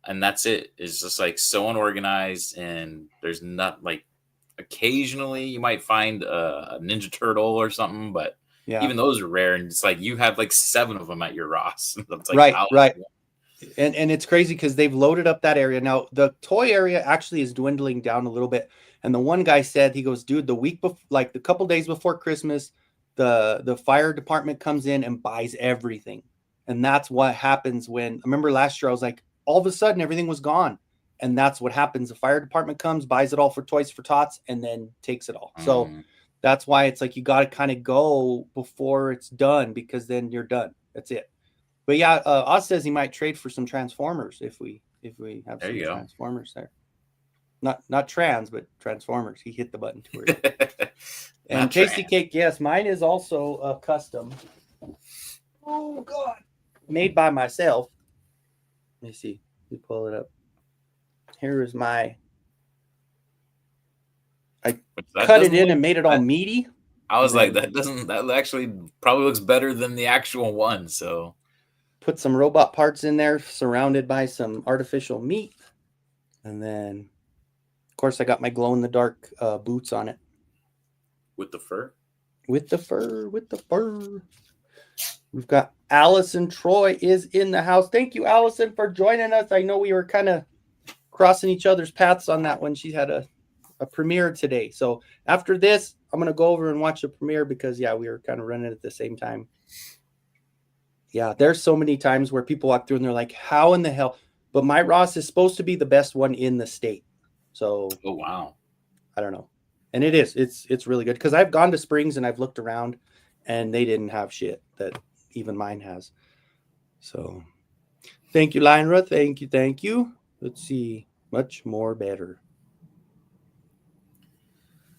and that's it. It's just like so unorganized, and there's not like. Occasionally you might find a Ninja Turtle or something, but even those are rare. And it's like you have like 7 of them at your Ross. It's like, right. And it's crazy because they've loaded up that area. Now the toy area actually is dwindling down a little bit. And the one guy said, he goes, dude, the week before, like the couple days before Christmas, the fire department comes in and buys everything. And that's what happens when, I remember last year I was like, all of a sudden everything was gone. And that's what happens. The fire department comes, buys it all for Toys for Tots, and then takes it all. So that's why it's like you got to kind of go before it's done, because then you're done. That's it. But yeah, Oz says he might trade for some Transformers if we have some Transformers there. Not trans, but Transformers. He hit the button too early. And Tasty Cake, yes, mine is also a custom. Oh God, made by myself. Let me see. You pull it up. Here is my. I cut it in and made it all meaty. I was like, that actually probably looks better than the actual one. So put some robot parts in there, surrounded by some artificial meat, and then, of course, I got my glow in the dark boots on it. With the fur. With the fur. We've got Allison Troy is in the house. Thank you, Allison, for joining us. I know we were kind of crossing each other's paths on that one. She had a premiere today. So after this, I'm going to go over and watch the premiere because, yeah, we were kind of running at the same time. Yeah, there's so many times where people walk through and they're like, how in the hell? But my Ross is supposed to be the best one in the state. So, oh, wow. I don't know. And it is. It's really good because I've gone to Springs and I've looked around and they didn't have shit that even mine has. So thank you, Lyra. Thank you. Let's see. Much more better.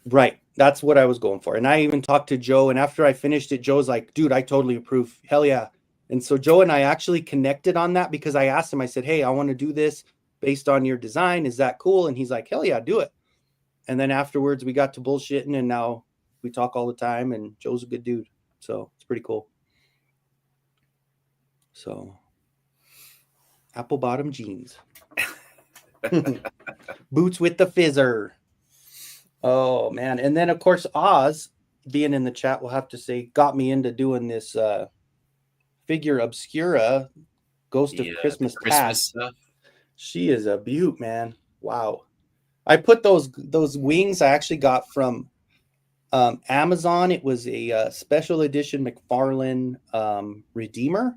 Right. That's what I was going for. And I even talked to Joe. And after I finished it, Joe's like, dude, I totally approve. Hell yeah. And so Joe and I actually connected on that because I asked him, I said, hey, I want to do this based on your design. Is that cool? And he's like, hell yeah, do it. And then afterwards we got to bullshitting and now we talk all the time and Joe's a good dude. So it's pretty cool. So apple bottom jeans. Boots with the fizzer. Oh man. And then of course Oz being in the chat, we'll have to say, got me into doing this figure obscura Ghost of Christmas Past stuff. She is a beaut, man. Wow. I put those wings I actually got from Amazon. It was a special edition McFarlane Redeemer.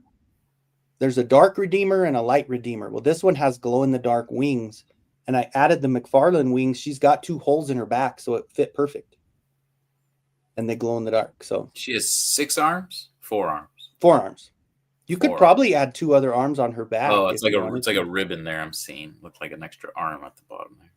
There's a dark Redeemer and a light Redeemer. Well, this one has glow-in-the-dark wings, and I added the McFarlane wings. She's got 2 holes in her back, so it fit perfect. And they glow in the dark. So she has 6 arms? 4 arms. 4 arms. You could probably add 2 other arms on her back. Oh, it's like a ribbon there I'm seeing. Looks like an extra arm at the bottom there.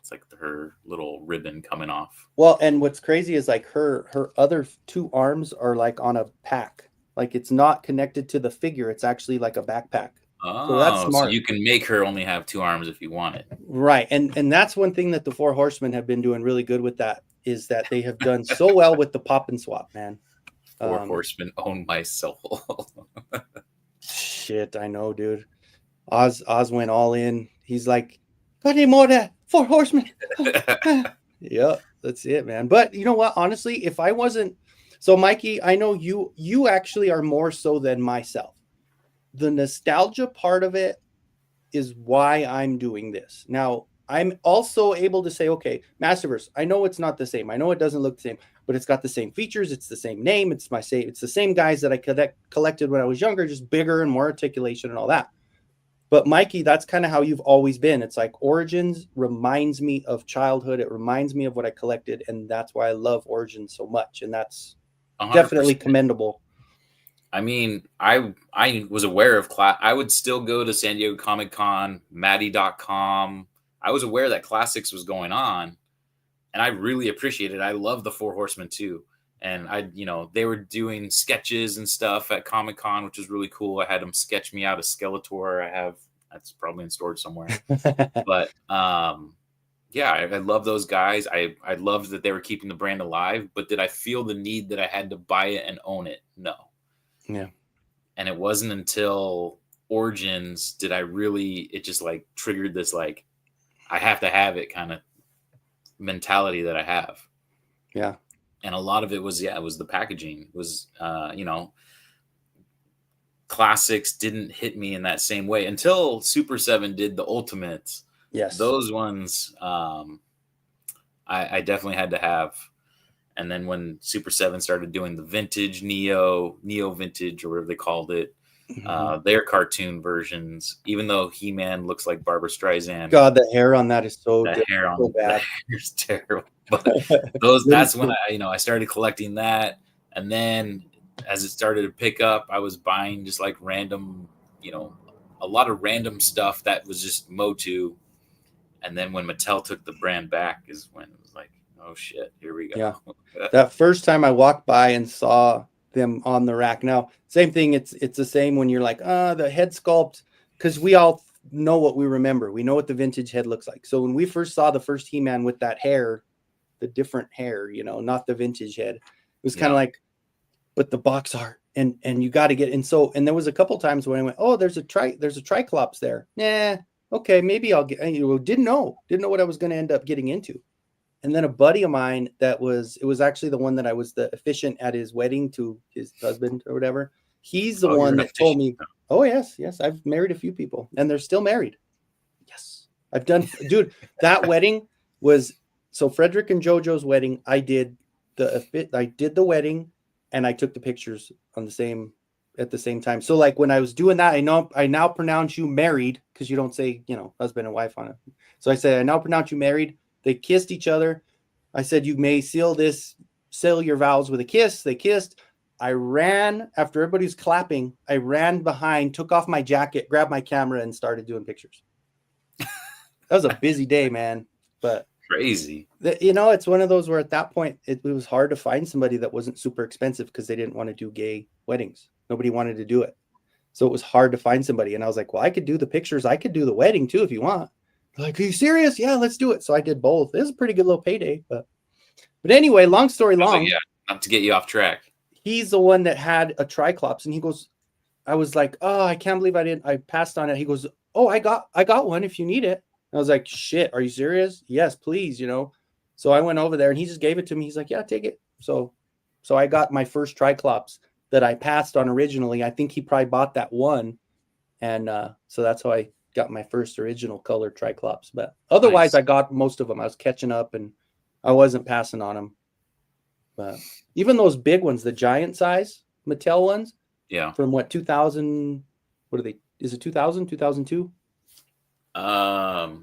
It's like her little ribbon coming off. Well, and what's crazy is like her other 2 arms are like on a pack. Like it's not connected to the figure. It's actually like a backpack. Oh, so that's smart. So you can make her only have 2 arms if you want it. Right. And that's one thing that the 4 Horsemen have been doing really good with, that is that they have done so well with the pop and swap, man. 4 Horsemen own my soul. Shit, I know, dude. Oz went all in. He's like, got any more of that 4 Horsemen? Yeah, that's it, man. But you know what? Honestly, if I wasn't, so Mikey, I know you actually are more so than myself. The nostalgia part of it is why I'm doing this. Now, I'm also able to say, okay, Masterverse, I know it's not the same. I know it doesn't look the same, but it's got the same features. It's the same name. It's the same guys that I collected when I was younger, just bigger and more articulation and all that. But Mikey, that's kind of how you've always been. It's like Origins reminds me of childhood. It reminds me of what I collected, and that's why I love Origins so much. And that's 100%. definitely commendable. I mean, I was aware of I would still go to San Diego Comic-Con, Maddie.com. I was aware that Classics was going on, and I really appreciated it. I love the Four Horsemen too. And they were doing sketches and stuff at Comic-Con, which is really cool. I had them sketch me out a Skeletor. That's probably in storage somewhere. But yeah, I love those guys. I loved that they were keeping the brand alive. But did I feel the need that I had to buy it and own it? No. Yeah. And it wasn't until Origins did I really, it just like triggered this, like, I have to have it kind of mentality that I have. Yeah. And a lot of it was, it was the packaging. It was, Classics didn't hit me in that same way until Super 7 did the Ultimates. Yes. Those ones I definitely had to have. And then when Super 7 started doing the vintage Neo vintage, or whatever they called it, their cartoon versions, even though He-Man looks like Barbara Streisand. God, the hair on that is so bad. The hair's terrible. But that's when I started collecting that. And then as it started to pick up, I was buying just like random, a lot of random stuff that was just Motu. And then when Mattel took the brand back is when it was like, oh shit, here we go. Yeah. That first time I walked by and saw them on the rack. Now, same thing. It's the same when you're like, the head sculpt, because we all know what we remember. We know what the vintage head looks like. So when we first saw the first He-Man with that hair, the different hair, not the vintage head, it was kind of like, but the box art and you got to get. And there was a couple times when I went, oh, there's a Triclops there. Nah, okay, maybe I'll get. Didn't know what I was going to end up getting into. And then a buddy of mine it was actually the one that I was the officiant at his wedding to his husband or whatever. He's the one that told me, oh, yes, I've married a few people and they're still married. Yes, I've done, dude, that wedding was, so Frederick and JoJo's wedding, I did the wedding and I took the pictures at the same time. So like when I was doing that, I now pronounce you married, because you don't say, husband and wife on it. So I said, I now pronounce you married. They kissed each other. I said, you may seal your vows with a kiss. They kissed. I ran after everybody's clapping. I ran behind, took off my jacket, grabbed my camera, and started doing pictures. That was a busy day, man. But crazy. It's one of those where at that point it was hard to find somebody that wasn't super expensive because they didn't want to do gay weddings. Nobody wanted to do it. So it was hard to find somebody. And I was like, well, I could do the pictures. I could do the wedding too if you want. Like, are you serious? Yeah, let's do it. So I did both. It was a pretty good little payday. But anyway, long story long. Not to get you off track. He's the one that had a Triclops, and he goes, I was like, oh, I can't believe I passed on it. He goes, oh, I got one if you need it. And I was like, shit, are you serious? Yes, please, So I went over there and he just gave it to me. He's like, yeah, take it. So I got my first Triclops that I passed on originally. I think he probably bought that one. And so that's how I got my first original color Triclops. But otherwise, nice. I got most of them. I was catching up and I wasn't passing on them. But even those big ones, the giant size Mattel ones. Yeah. From what, 2000? What are they? Is it 2000, 2002? I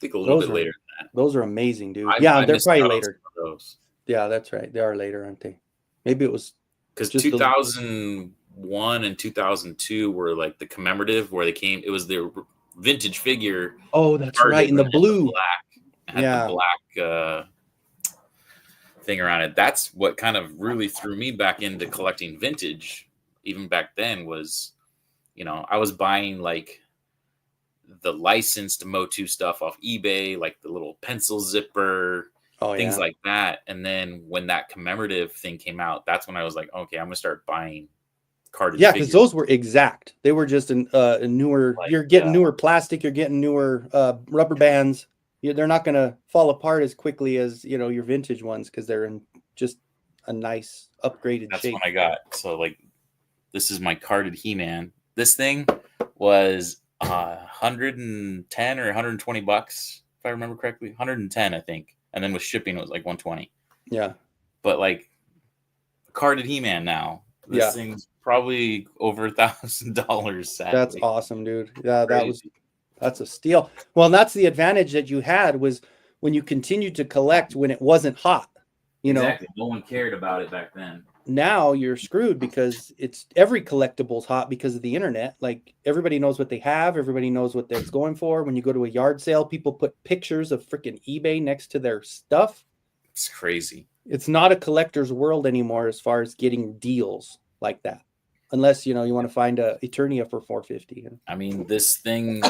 think a little bit later than that. Those are amazing, dude. They're probably later. Those. Yeah, that's right. They are later, aren't they? Maybe it was because 2001 and 2002 were like the commemorative where they came. It was their vintage figure. Oh, that's right. In the blue. The black thing around it. That's what kind of really threw me back into collecting vintage. Even back then was, I was buying like the licensed Motu stuff off eBay, like the little pencil zipper, things like that. And then when that commemorative thing came out, that's when I was like, okay, I'm gonna start buying carded. Yeah, because those were exact. They were just a newer. Like, you're getting newer plastic. You're getting newer rubber bands. They're not gonna fall apart as quickly as your vintage ones because they're in just a nice upgraded shape. That's what I got. So like, this is my carded He-Man. This thing was $110 or $120, if I remember correctly. 110, I think. And then with shipping, it was like 120. Yeah. But like carded He-Man now, this thing's probably over $1,000. Sadly. That's awesome, dude. Yeah, that's a steal. Well, and that's the advantage that you had was when you continued to collect when it wasn't hot. You know, exactly. No one cared about it back then. Now you're screwed because it's every collectible's hot because of the internet. Like everybody knows what they have, everybody knows what they're going for. When you go to a yard sale, people put pictures of freaking eBay next to their stuff. It's crazy. It's not a collector's world anymore as far as getting deals like that. Unless, you want to find a Eternia for $450. I mean, this thing,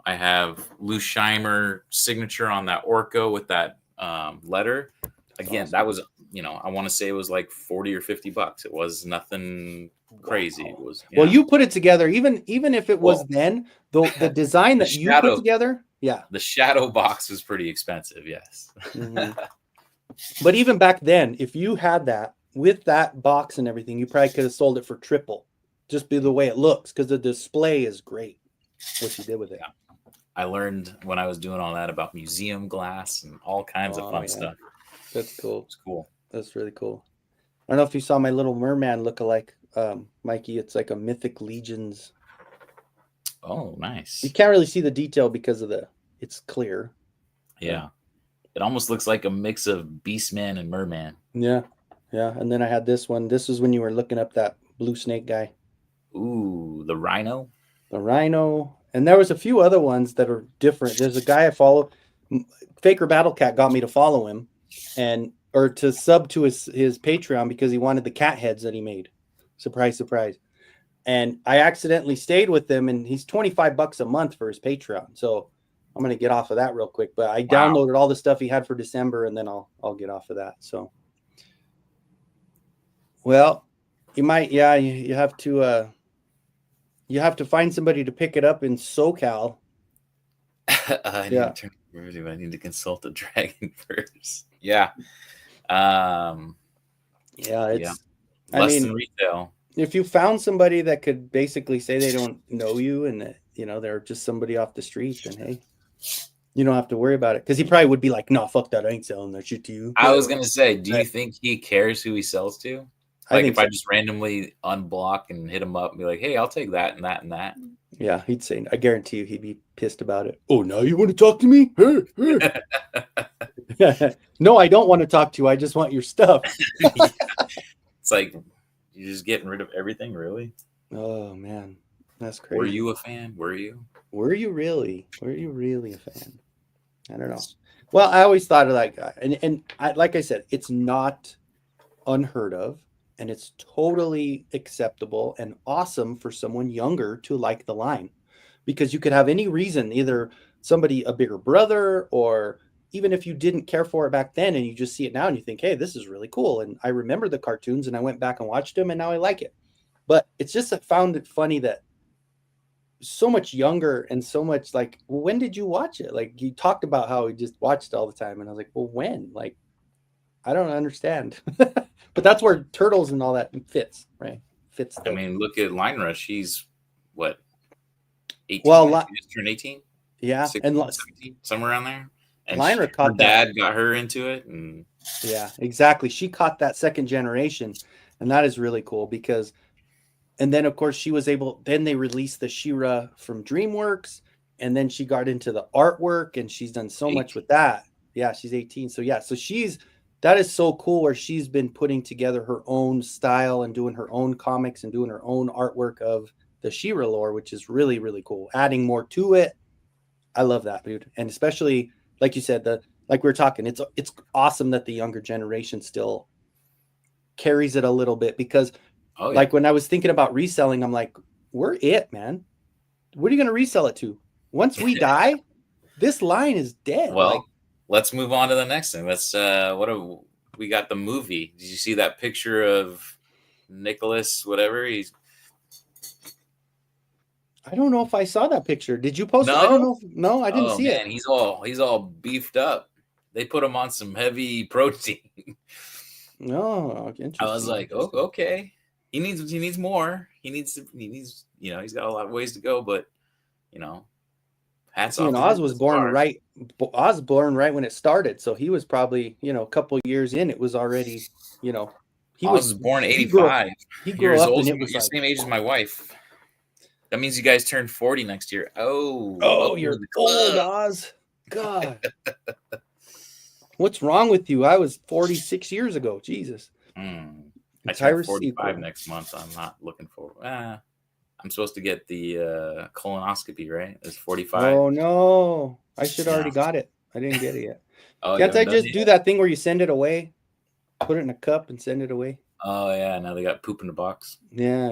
I have Lou Scheimer signature on that Orco with that letter. Again, awesome. That was, I want to say it was like $40 or $50. It was nothing crazy. It was. Well, you put it together, even if it was then the design that you put together. Yeah. The shadow box was pretty expensive. Yes. Mm-hmm. But even back then, if you had that with that box and everything, you probably could have sold it for triple, just be the way it looks, because the display is great. What you did with it. Yeah. I learned when I was doing all that about museum glass and all kinds of fun stuff. That's cool. It's cool. That's really cool. I don't know if you saw my little merman lookalike, Mikey. It's like a Mythic Legions. Oh, nice. You can't really see the detail because of it's clear. Yeah. It almost looks like a mix of Beastman and Merman. Yeah. Yeah. And then I had this one. This is when you were looking up that blue snake guy. Ooh, the Rhino. The Rhino. And there was a few other ones that are different. There's a guy I follow. Faker Battle Cat got me to follow him or to sub to his Patreon because he wanted the cat heads that he made. Surprise, surprise. And I accidentally stayed with him, and he's $25 a month for his Patreon. So I'm going to get off of that real quick. But I downloaded all the stuff he had for December, and then I'll get off of that. So, well, you might, you have to find somebody to pick it up in SoCal. I need to consult the dragon first. Yeah. It's less than retail. If you found somebody that could basically say they don't know you and that, they're just somebody off the street, then hey, you don't have to worry about it. Because he probably would be like, no, fuck that. I ain't selling that shit to you. I was going to say, do you think he cares who he sells to? Like if I just randomly unblock and hit him up and be like, hey, I'll take that and that and that. Yeah, he'd say, I guarantee you he'd be pissed about it. Oh, now you want to talk to me? No, I don't want to talk to you. I just want your stuff. It's like, you're just getting rid of everything, really? Oh, man. That's crazy. Were you a fan? Were you? Were you really? Were you really a fan? I don't know. Well, I always thought of that guy. And like I said, it's not unheard of. And it's totally acceptable and awesome for someone younger to like the line, because you could have any reason, either somebody, a bigger brother, or even if you didn't care for it back then and you just see it now and you think, hey, this is really cool. And I remember the cartoons and I went back and watched them and now I like it. But it's just, I found it funny that so much younger and so much like, well, when did you watch it? Like you talked about how we just watched it all the time. And I was like, well, when? Like, I don't understand. But that's where Turtles and all that fits, right? I mean, look at Line Rush. He's what? 18? Well, he turned 18? Yeah. 16, and 17, somewhere around there. And Line caught her dad got her into it. And yeah, exactly. She caught that second generation. And that is really cool because, and then of course she was able, then they released the She-Ra from DreamWorks. And then she got into the artwork and she's done so much with that. Yeah, she's 18. So yeah, so that is so cool where she's been putting together her own style and doing her own comics and doing her own artwork of the She-Ra lore, which is really, really cool. Adding more to it. I love that, dude. And especially, like you said, like we were talking, it's awesome that the younger generation still carries it a little bit because like when I was thinking about reselling, I'm like, we're it, man. What are you going to resell it to? Once we die, this line is dead. Well, let's move on to the next thing. We got the movie. Did you see that picture of Nicholas, whatever? I don't know if I saw that picture. Did you post it? I don't know. No, I didn't see it. He's all beefed up. They put him on some heavy protein. No, interesting. I was like, oh, okay. He needs more. He needs he's got a lot of ways to go, but hats See, off and to him Oz was so far. born right when it started, so he was probably a couple years in. It was already he Oz was born he grew up 85. he You're grew as up old and as it was you're like, same age as my wife. That means you guys turn 40 next year. Oh, welcome to you're the old, club. Oz. God, what's wrong with you? I was 46 years ago. Jesus. I turn Entire 45 sequel. next month. I'm not looking for. I'm supposed to get the colonoscopy, right? It's 45. Oh no, I should Yeah. already got it. I didn't get it yet. Oh, you Can't I haven't done just it do yet? that thing where you send it away, put it in a cup and send it away? Oh yeah. Now they got poop in the box. Yeah.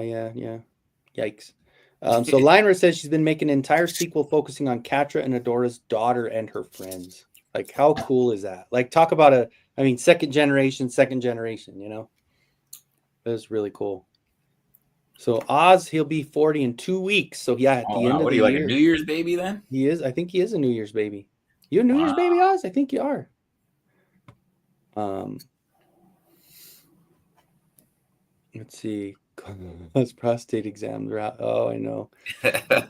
Yikes. So Lynra says she's been making an entire sequel focusing on Catra and Adora's daughter and her friends. Like, how cool is that? Like, talk about second generation. That was really cool. So Oz, he'll be 40 in 2 weeks. So yeah, at Oh the end wow. of What are the you, like a year, New Year's baby then? he is. I think he is a New Year's baby. You a New Year's Wow. baby, Oz? I think you are. Let's see. Those prostate exams are out. Oh, I know.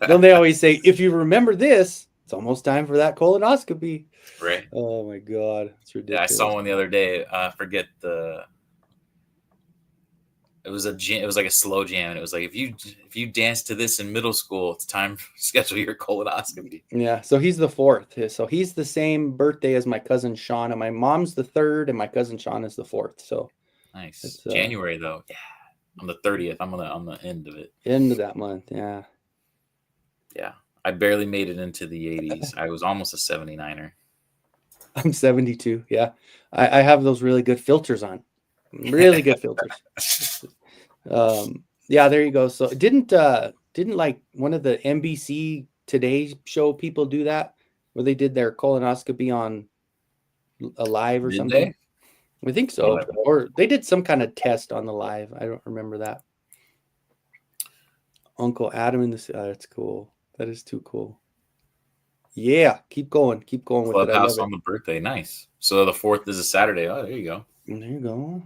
Don't they always say, if you remember this, it's almost time for that colonoscopy? Right. Oh my God, it's Yeah, ridiculous. I saw one the other day. Forget the. It was like a slow jam, and it was like if you danced to this in middle school, it's time to schedule your colonoscopy. Yeah, so he's the fourth. So he's the same birthday as my cousin Shauna. My mom's the third, and my cousin Shauna is the fourth. So Nice. it's January though. Yeah. On the 30th. I'm on the end of it. end of that month. Yeah. Yeah. I barely made it into the 80s. I was almost a 79er. I'm 72. Yeah. I have those really good filters on. Really good filters. Yeah, there you go. So didn't like one of the NBC Today show people do that where they did their colonoscopy on a live or Did something? they? I think so. Or they did some kind of test on the live. I don't remember that. Uncle Adam in this. That's cool. That is too cool. Yeah, keep going with it. I Clubhouse love on the birthday. Nice. So the 4th is a Saturday. Oh, there you go. it. There you go.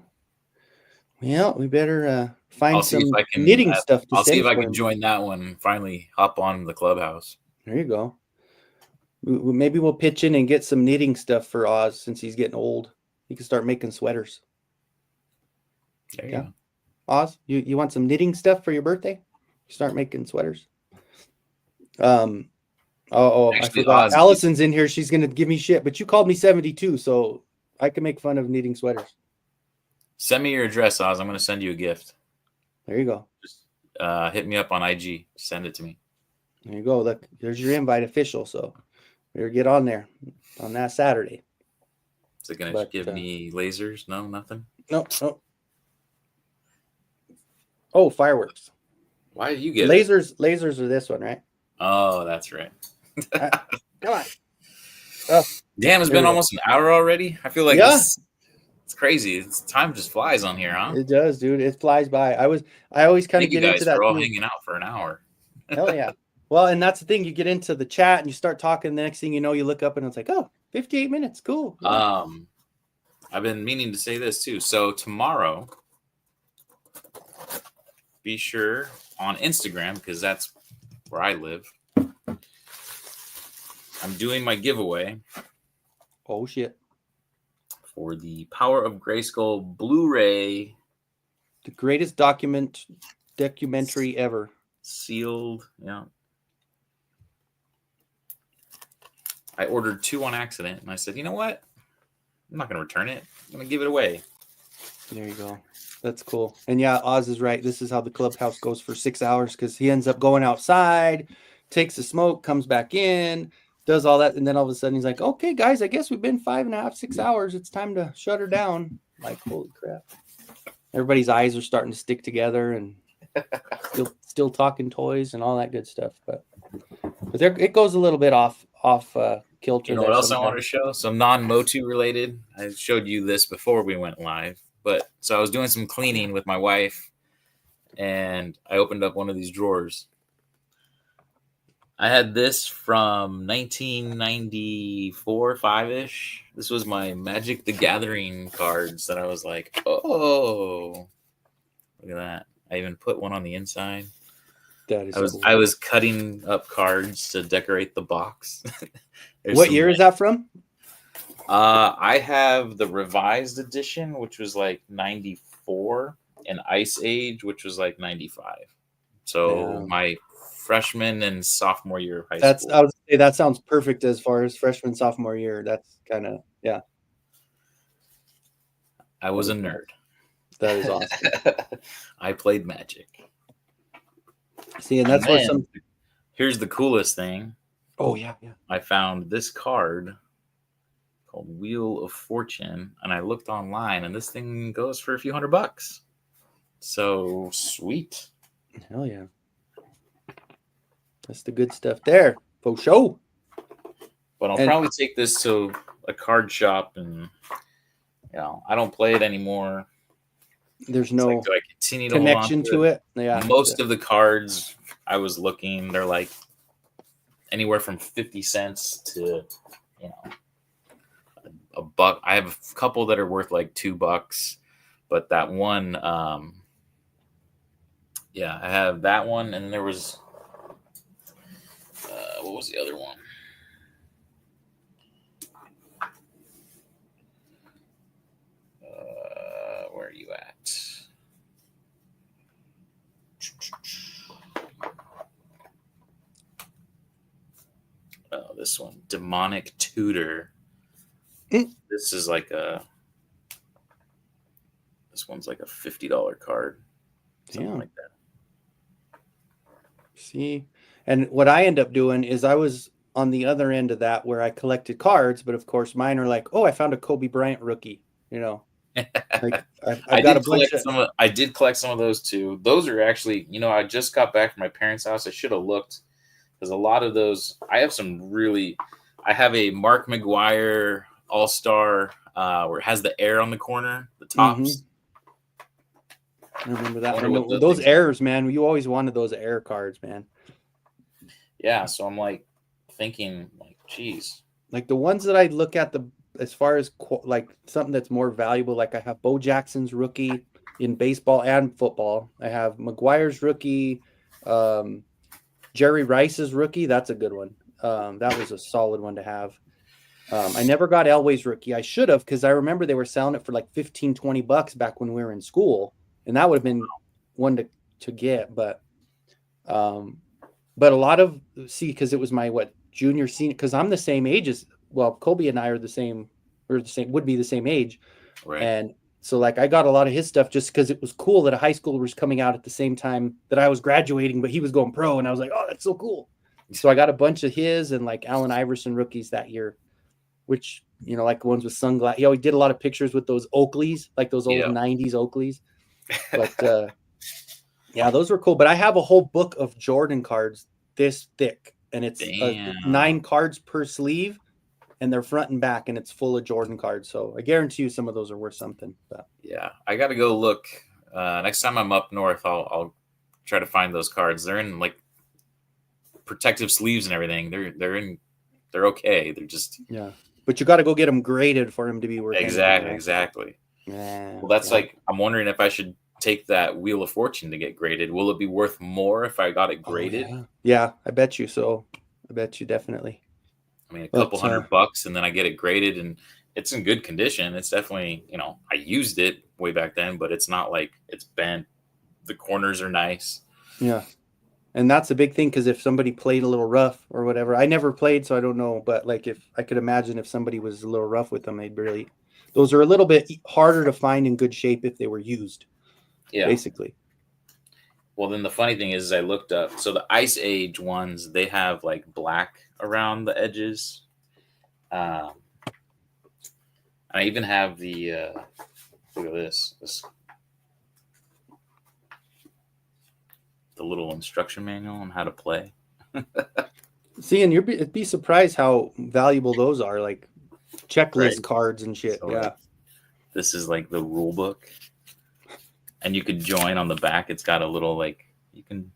Well, we better find I'll see some if I can. knitting stuff to I'll see send if I for can him. join that one and finally hop on the Clubhouse. There you go. Maybe we'll pitch in and get some knitting stuff for Oz since he's getting old. He can start making sweaters. There you go. Oz, you want some knitting stuff for your birthday? Start making sweaters. Actually, I forgot. Oz, Allison's in here. She's gonna give me shit, but you called me 72, so I can make fun of knitting sweaters. Send me your address, Oz. I'm going to send you a gift. There you go. Just hit me up on IG. Send it to me. There you go. Look, there's your invite official. So better get on there on that Saturday. Is it going to give me lasers? No, nothing? No. Oh, fireworks. Why did you get lasers? It? Lasers are this one, right? Oh, that's right. Come on. Oh, damn, it's been almost an hour already. I feel like it's crazy. Time just flies on here, huh? It does, dude. It flies by. I always kind of get into that. We're all hanging out for an hour. Hell yeah. Well, and that's the thing. You get into the chat and you start talking. The next thing you know, you look up and it's like, oh, 58 minutes. Cool. Yeah. I've been meaning to say this too. So tomorrow, be sure on Instagram, because that's where I live. I'm doing my giveaway. Oh shit. For the Power of Grayskull Blu-ray. The greatest documentary ever. Sealed. Yeah. I ordered 2 on accident and I said, you know what? I'm not going to return it. I'm going to give it away. There you go. That's cool. And yeah, Oz is right. This is how the Clubhouse goes for 6 hours, because he ends up going outside, takes a smoke, comes back in, does all that, and then all of a sudden he's like, okay, guys, I guess we've been 5.5, 6 hours. It's time to shut her down. Like, holy crap. Everybody's eyes are starting to stick together and still talking toys and all that good stuff. But there, it goes a little bit off kilter. You know what else I want to show? Some non-Motu related. I showed you this before we went live. But so I was doing some cleaning with my wife, and I opened up one of these drawers. I had this from 1994, 5-ish. This was my Magic the Gathering cards that I was like, oh, look at that. I even put one on the inside. That is cool. I was cutting up cards to decorate the box. What year is that from? I have the revised edition, which was like 94, and Ice Age, which was like 95. So my freshman and sophomore year of high school. I would say that sounds perfect as far as freshman, sophomore year. That's kind of, yeah. I was a nerd. That is awesome. I played Magic. See, and that's where some. Here's the coolest thing. Oh, yeah, yeah. I found this card called Wheel of Fortune, and I looked online, and this thing goes for a few $100. So sweet. Hell yeah. That's the good stuff there. For sure. But I'll probably take this to a card shop, and I don't play it anymore. There's no like, do I continue to connection to it? Yeah. Most of the cards I was looking, they're like anywhere from 50 cents to $1. I have a couple that are worth like $2, but that one, I have that one, and then there was what was the other one? Where are you at? Oh, this one, Demonic Tutor. This is like this one's like a $50 card, something like that. See, and what I end up doing is I was on the other end of that where I collected cards, but of course mine are like, oh, I found a Kobe Bryant rookie. Like I got a bunch of. I did collect some of those too. Those are actually, I just got back from my parents' house. I should have looked, because a lot of those, I have a Mark McGuire All-Star where it has the air on the corner, the tops. I remember that. Those airs, man. You always wanted those air cards, man. Yeah, so I'm like thinking, like, geez. Like the ones that I look at as far as like something that's more valuable, like I have Bo Jackson's rookie in baseball and football. I have McGuire's rookie, Jerry Rice's rookie. That's a good one. That was a solid one to have. I never got Elway's rookie. I should have, because I remember they were selling it for like $15-20 back when we were in school, and that would have been one to get. But a lot of because it was my junior, senior, because I'm the same age as Kobe and I are the same, would be the same age, right? And so like I got a lot of his stuff just because it was cool that a high schooler was coming out at the same time that I was graduating, but he was going pro, and I was like, oh, that's so cool. So I got a bunch of his and like Allen Iverson rookies that year, which, like ones with sunglasses. He always did a lot of pictures with those Oakleys, like those old 90s Oakleys. But yeah, those were cool. But I have a whole book of Jordan cards this thick, and it's 9 cards per sleeve, and they're front and back, and it's full of Jordan cards. So I guarantee you some of those are worth something. But yeah, I got to go look. Next time I'm up north, I'll try to find those cards. They're in like protective sleeves and everything. They're okay. They're just but you got to go get them graded for them to be worth anything, exactly. Yeah, well, that's like, I'm wondering if I should take that Wheel of Fortune to get graded. Will it be worth more if I got it graded? Yeah, I bet you so. I bet you definitely. I mean, a couple $100, and then I get it graded, and it's in good condition. It's definitely, I used it way back then, but it's not like it's bent. The corners are nice. Yeah. And that's a big thing, because if somebody played a little rough or whatever, I never played, so I don't know. But like, if I could imagine if somebody was a little rough with them, those are a little bit harder to find in good shape if they were used. Yeah, basically. Well, then the funny thing is I looked up. So the Ice Age ones, they have like black around the edges. I even have the look at this. The little instruction manual on how to play. See, and you'd be surprised how valuable those are, like checklist cards and shit. So, yeah. This is like the rule book. And you could join on the back. It's got a little, like, you can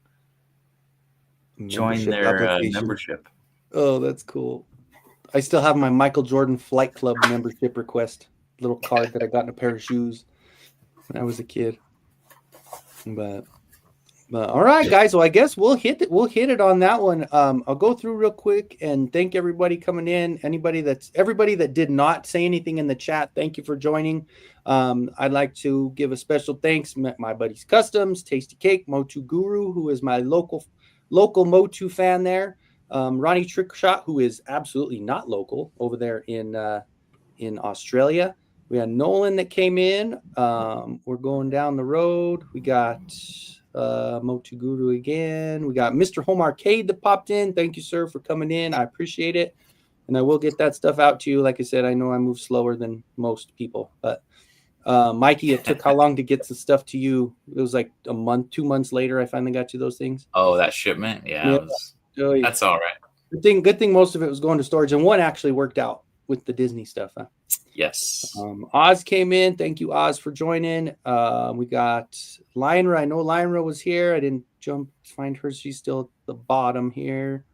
join their membership. Oh, that's cool. I still have my Michael Jordan Flight Club membership request, little card that I got in a pair of shoes when I was a kid. But All right, guys. Well, I guess we'll hit it on that one. I'll go through real quick and thank everybody coming in. Everybody that did not say anything in the chat, thank you for joining. I'd like to give a special thanks my buddies Customs, Tasty Cake, Motu Guru, who is my local Motu fan there. Ronnie Trickshot, who is absolutely not local over there in Australia. We had Nolan that came in. We're going down the road. We got Motu Guru again. We got Mr. Home Arcade that popped in. Thank you, sir, for coming in. I appreciate it. And I will get that stuff out to you. Like I said, I know I move slower than most people. But Mikey, it took how long to get the stuff to you? It was like a month, 2 months later, I finally got you those things. Oh, that shipment? Yeah. That's all right. Good thing most of it was going to storage. And one actually worked out with the Disney stuff. Huh? Yes. Oz came in. Thank you, Oz, for joining. We got Lynra. I know Lynra was here. I didn't find her. She's still at the bottom here.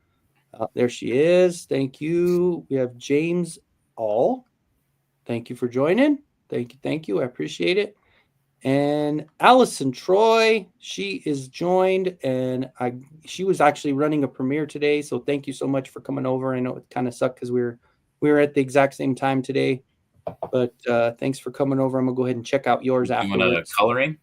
There she is. Thank you. We have James All. Thank you for joining. Thank you. I appreciate it. And Allison Troy, she is joined, and she was actually running a premiere today. So thank you so much for coming over. I know it kind of sucked because we were at the exact same time today. But thanks for coming over. I'm gonna go ahead and check out yours afterwards. You want a coloring?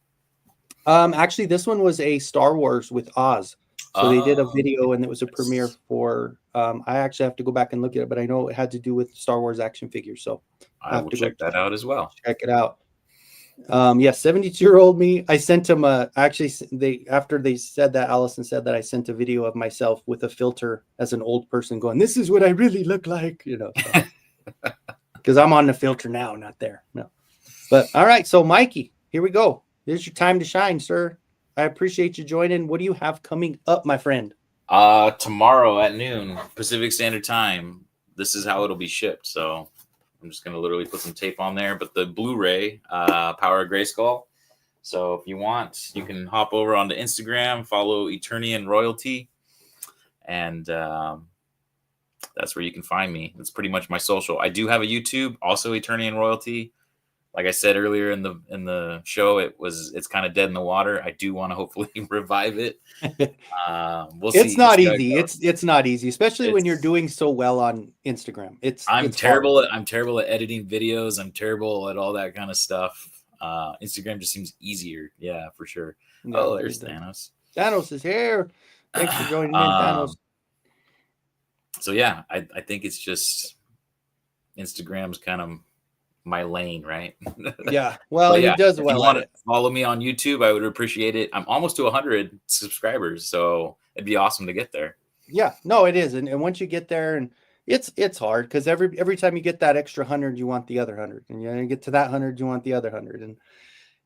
Actually, this one was a Star Wars with Oz. So they did a video, and it was a premiere for. I actually have to go back and look at it, but I know it had to do with Star Wars action figures. So I will check that out as well. Check it out. 72-year-old me. I sent him after they said that, Allison said that I sent a video of myself with a filter as an old person going, "This is what I really look like," So. Because I'm on the filter now, not there. No. But all right, so Mikey, here we go. Here's your time to shine, sir. I appreciate you joining. What do you have coming up, my friend? Tomorrow at noon, Pacific Standard Time. This is how it'll be shipped. So I'm just gonna literally put some tape on there. But the Blu-ray, Power of Grayskull. So if you want, you can hop over onto Instagram, follow Eternian Royalty, and that's where you can find me. That's pretty much my social. I do have a YouTube, also Eternian Royalty. Like I said earlier in the show, it's kind of dead in the water. I do want to hopefully revive it. We'll see. It's not easy. It's not easy, especially when you're doing so well on Instagram. I'm terrible at editing videos. I'm terrible at all that kind of stuff. Instagram just seems easier. Yeah, for sure. No, there's Thanos. Thanos is here. Thanks for joining in, Thanos. So yeah, I think it's just Instagram's kind of my lane, right? Yeah. Well, he does well. If you want to follow me on YouTube, I would appreciate it. I'm almost to 100 subscribers, so it'd be awesome to get there. Yeah, no, it is. And once you get there, and it's hard because every time you get that extra 100, you want the other 100, and you get to that 100, you want the other 100, and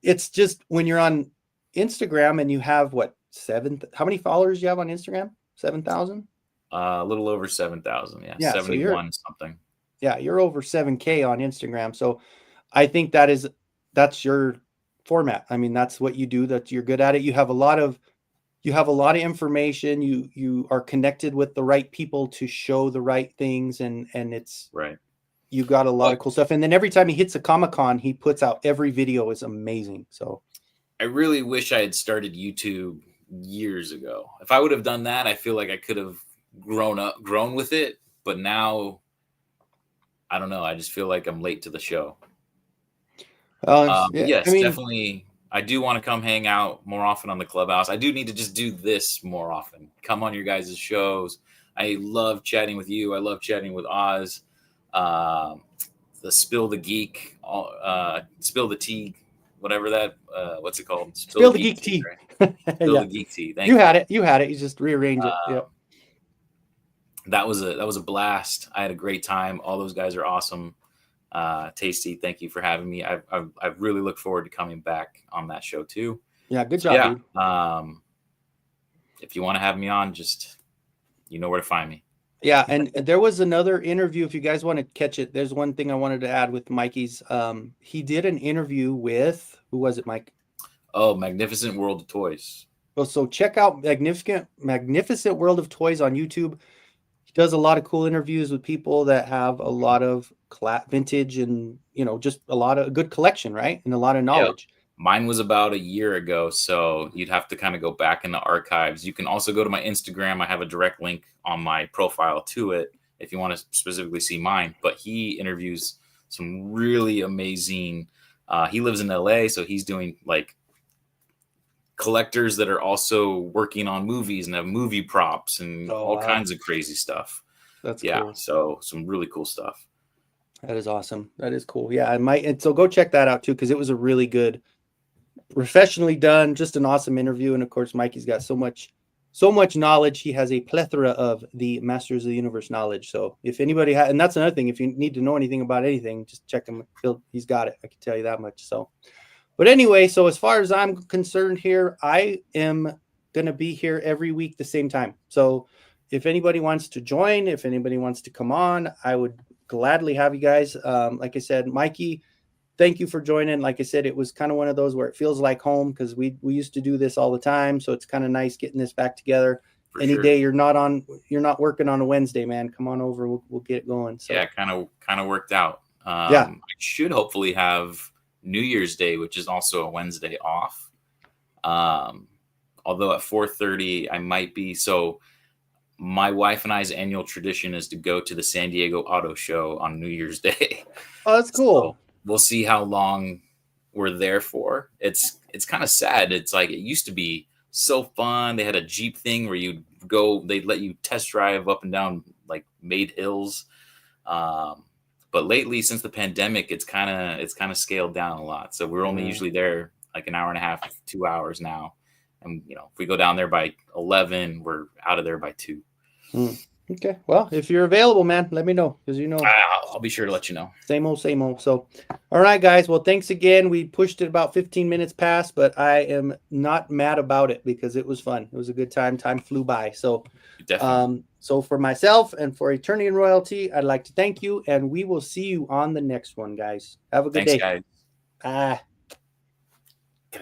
it's just when you're on Instagram and you have how many followers do you have on Instagram? 7,000. A little over 7,000. Yeah, 71 something. Yeah, you're over 7K on Instagram. So I think that's your format. I mean, that's what you do, that you're good at it. You have a lot of information. You are connected with the right people to show the right things, and it's right. You got a lot of cool stuff. And then every time he hits a Comic-Con, he puts out every video is amazing. So I really wish I had started YouTube years ago. If I would have done that, I feel like I could have grown with it. But now I don't know. I just feel like I'm late to the show. Yes, definitely. I do want to come hang out more often on the Clubhouse. I do need to just do this more often. Come on your guys' shows. I love chatting with you. I love chatting with Oz. The Spill the Geek, Spill the Tea, whatever that. What's it called? Spill the Geek Tea. Right? Spill the Geek Tea. Thank you. You had it. You just rearrange it. Yep. That was a blast. I had a great time. All those guys are awesome. Tasty, thank you for having me. I really look forward to coming back on that show too. Yeah, good job, dude. If you want to have me on, just you know where to find me. Yeah, and there was another interview. If you guys want to catch it, there's one thing I wanted to add with Mikey's. He did an interview with, who was it, Mike? Oh, Magnificent World of Toys. Well, so check out Magnificent World of Toys on YouTube. He does a lot of cool interviews with people that have a lot of vintage and, just a lot of good collection, right? And a lot of knowledge. Mine was about a year ago, so you'd have to kind of go back in the archives. You can also go to my Instagram. I have a direct link on my profile to it if you want to specifically see mine. But he interviews some really amazing. He lives in LA, so he's doing like collectors that are also working on movies and have movie props and all kinds of crazy stuff. That's cool. So some really cool stuff. That is awesome. That is cool. Yeah, I might. And so go check that out too, because it was a really good, professionally done, just an awesome interview. And of course, Mikey's got so much knowledge. He has a plethora of the Masters of the Universe knowledge. So if anybody and that's another thing, if you need to know anything about anything, just check him. He's got it. I can tell you that much. So, but anyway, so as far as I'm concerned here, I am going to be here every week the same time. So if anybody wants to join, if anybody wants to come on, I would gladly have you guys. Like I said, Mikey, thank you for joining. Like I said, it was kind of one of those where it feels like home, because we used to do this all the time. So it's kind of nice getting this back together. Any day you're not working on a Wednesday, man, come on over. We'll get it going. So yeah, kind of worked out. I should hopefully have New Year's Day, which is also a Wednesday, off. Although at 4:30 I might be. So my wife and I's annual tradition is to go to the San Diego Auto Show on New Year's Day. Oh, that's cool. So we'll see how long we're there for. It's kind of sad. It's like, it used to be so fun. They had a Jeep thing where you'd go, they'd let you test drive up and down like Made Hills. But lately, since the pandemic, it's kind of scaled down a lot. So we're only usually there like an hour and a half, 2 hours now. And if we go down there by 11, we're out of there by 2. Okay. Well, if you're available, man, let me know, because I'll be sure to let you know. Same old. So, all right, guys. Well, thanks again. We pushed it about 15 minutes past, but I am not mad about it because it was fun. It was a good time. Time flew by. So, definitely. So for myself and for Eternian Royalty, I'd like to thank you, and we will see you on the next one, guys. Have a good day. Thanks, guys. Bye.